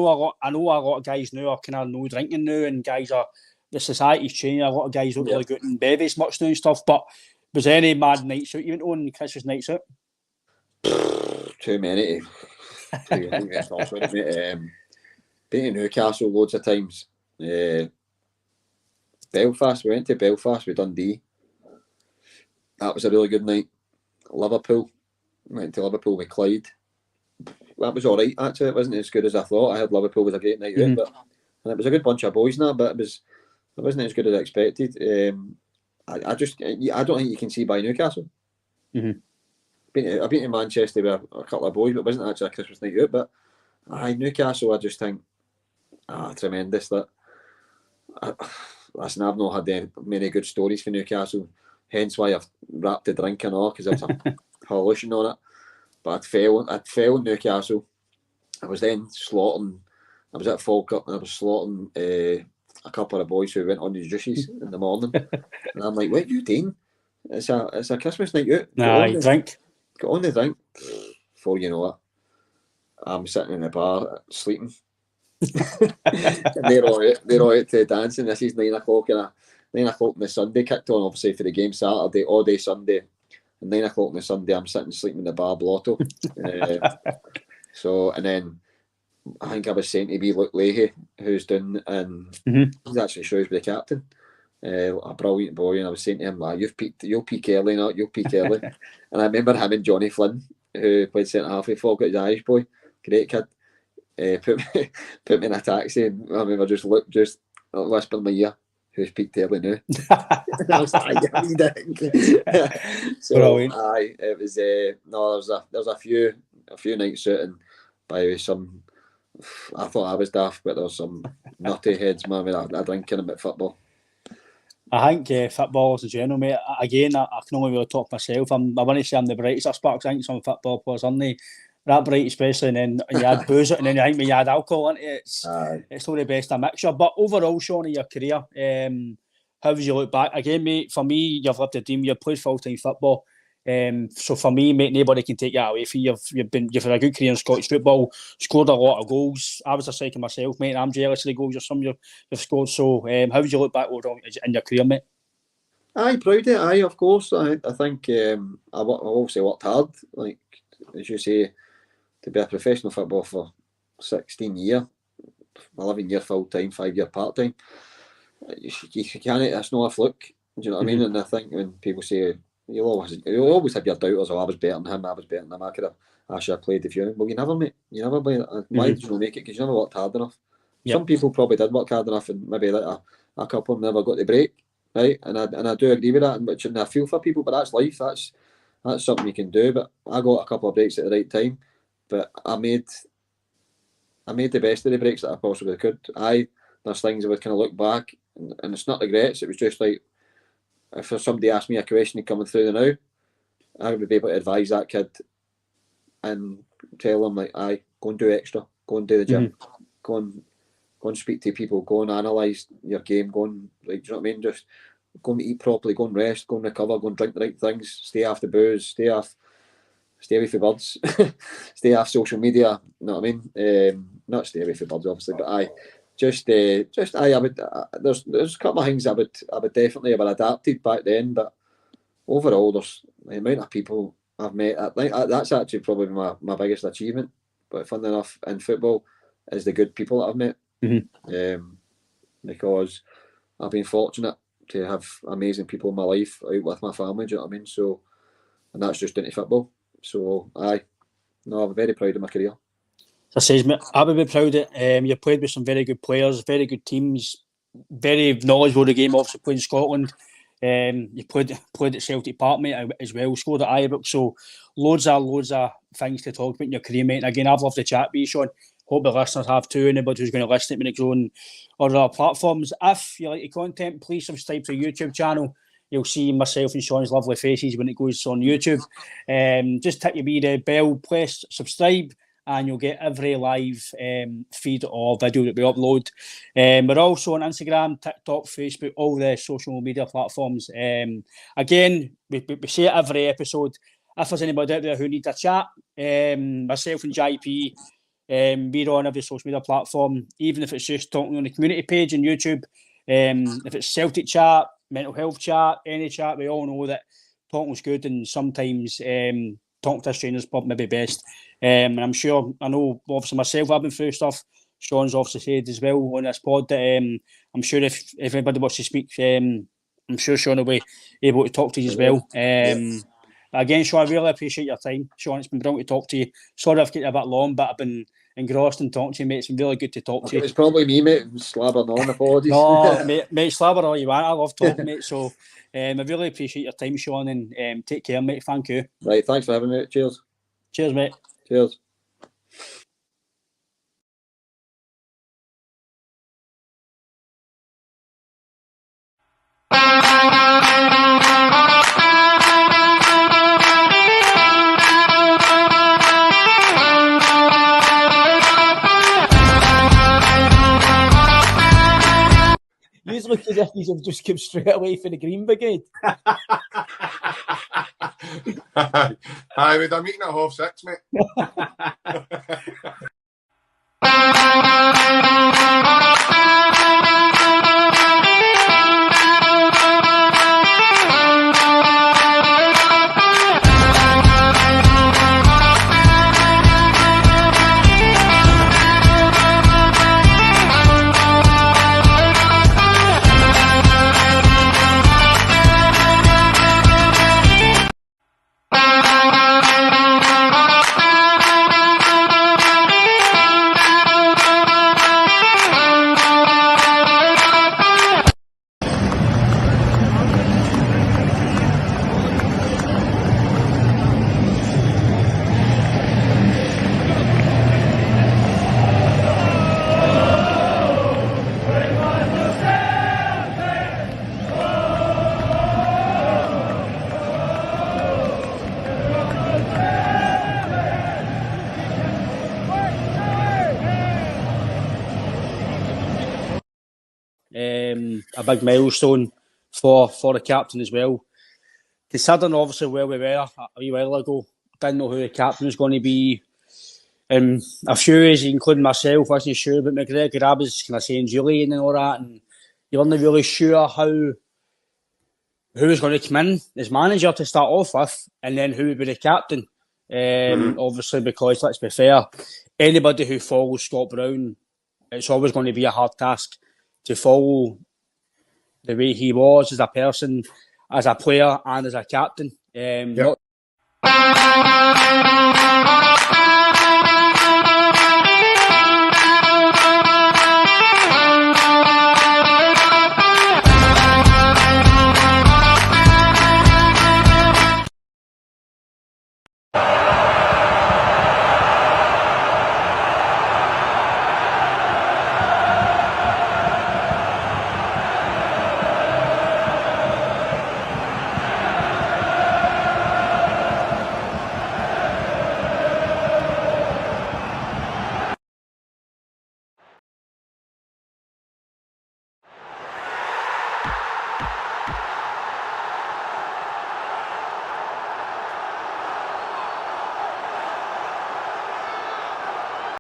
lot of guys now are kind of no drinking now, and guys are the society's changing. A lot of guys don't really go out in bevies much now and stuff. But was there any mad nights out you went on Christmas nights out? Too many. Been to Newcastle loads of times. Belfast, we went to Belfast with Dundee. That was a really good night. Liverpool, went to Liverpool with Clyde. That was all right, actually. It wasn't as good as I thought. I heard Liverpool was a great night out, and it was a good bunch of boys and that, but it wasn't as good as I expected. I don't think you can see by Newcastle. I've been to Manchester with a couple of boys, but it wasn't actually a Christmas night out. But Newcastle, I just think, tremendous. Listen, I've not had many good stories for Newcastle, hence why I've wrapped the drink and all, because there was a pollution on it. But I'd failed in Newcastle. I was then slaughtering. I was at Falkirk and I was slaughtering a couple of boys who went on these juices in the morning. And I'm like, what are you doing? It's a Christmas night out. Drink. Got on the drink. Before you know it, I'm sitting in the bar sleeping. And they're all out to dancing. This is 9 o'clock and 9 o'clock on the Sunday kicked on, obviously, for the game Saturday, all day Sunday. And 9 o'clock on the Sunday, I'm sitting sleeping in the bar Blotto. And then I think I was saying to be Luke Leahy, who's doing, and he's actually Shrewsbury captain, a brilliant boy. And I was saying to him, you'll peak early, not you'll peak early. And I remember him and Johnny Flynn, who played centre half for Falkirk, he's Irish boy, great kid. Put me in a taxi, and I remember just whispering in my ear, who's peaked early now. And I was like, so it was there was a few nights out, and by some, I thought I was daft, but there was some nutty heads, man, with a drinking about football. I think footballers in general, mate. Again, I can only really talk myself. I want to say I'm the brightest of sparks. I think some football players aren't they that bright, especially, and then you add booze, and then I think when you add alcohol into it, it's not the best of mixture. But overall, Sean, in your career, how would you look back? Again, mate, for me, you've lived a dream. You've played full-time football. So for me, mate, nobody can take that away from you. You've had a good career in Scottish football, scored a lot of goals. I was a second myself, mate, and I'm jealous of the goals you've scored. So how would you look back overall in your career, mate? Aye, proud of it. Aye, of course. I think I obviously worked hard, like as you say, to be a professional footballer for 16 years, 11 years full time, 5 year part time. You can't. It's not a fluke. Do you know what I mean? And I think when people say you always have your doubters, I was better than him, I should have played the few. Well, you never, mate. You never played. Why did you not make it? Because you never worked hard enough. Yep. Some people probably did work hard enough, and maybe like a couple of them never got the break, right? And I do agree with that, and I feel for people, but that's life. That's something you can do. But I got a couple of breaks at the right time, but I made the best of the breaks that I possibly could. There's things I would kind of look back, and it's not regrets. It was just like, if somebody asked me a question coming through the now, I would be able to advise that kid and tell them, like, go and do extra, go and do the gym, go and speak to people, go and analyse your game, go and, like, do you know what I mean? Just go and eat properly, go and rest, go and recover, go and drink the right things, stay off the booze, stay away from birds, stay off social media. You know what I mean? Not stay away from birds, obviously, but I would. There's a couple of things I would definitely have adapted back then, but overall, there's the amount of people I've met. I think that's actually probably my biggest achievement. But fun enough in football is the good people that I've met, because I've been fortunate to have amazing people in my life out with my family. Do you know what I mean? So, and that's just into football. So, I'm very proud of my career. As I say, mate, I would be proud of it. You played with some very good players, very good teams, very knowledgeable of the game, obviously played in Scotland. You played at Celtic Park, mate, as well, scored at Ibrox. So loads of things to talk about in your career, mate. And again, I've loved the chat with you, Sean. Hope the listeners have too. Anybody who's going to listen to me on other platforms. If you like the content, please subscribe to the YouTube channel. You'll see myself and Sean's lovely faces when it goes on YouTube. Just hit your wee bell, press subscribe, and you'll get every live feed or video that we upload. We're also on Instagram, TikTok, Facebook, all the social media platforms. Again, we say it every episode. If there's anybody out there who needs a chat, myself and JP, we're on every social media platform, even if it's just talking on the community page on YouTube. If it's Celtic chat, mental health chat, any chat, we all know that talking's good, and sometimes talking to a stranger's probably maybe best. And I'm sure, I know obviously myself, I've been through stuff. Sean's obviously said as well on this pod that I'm sure if everybody wants to speak, I'm sure Sean will be able to talk to you as well. Again, Sean, I really appreciate your time. Sean, it's been brilliant to talk to you. Sorry I've kept it a bit long, but I've been engrossed in talking to you, mate. It's been really good to talk to you. It's probably me, mate, slabbering on, apologies. No, mate, slabber all you want. I love talking, mate. So I really appreciate your time, Sean, and take care, mate. Thank you. Right, thanks for having me. Cheers. Cheers, mate. Cheers. You look as if you have just come straight away for the Green Brigade. Aye, with a meeting at 6:30, mate. A big milestone for the captain as well. Considering obviously where we were a wee while ago, didn't know who the captain was going to be. A few, including myself, wasn't sure, but McGregor was kind of saying Julian and all that, and you weren't really sure who was going to come in as manager to start off with, and then who would be the captain. Obviously, because let's be fair, anybody who follows Scott Brown, it's always going to be a hard task to follow the way he was as a person, as a player, and as a captain.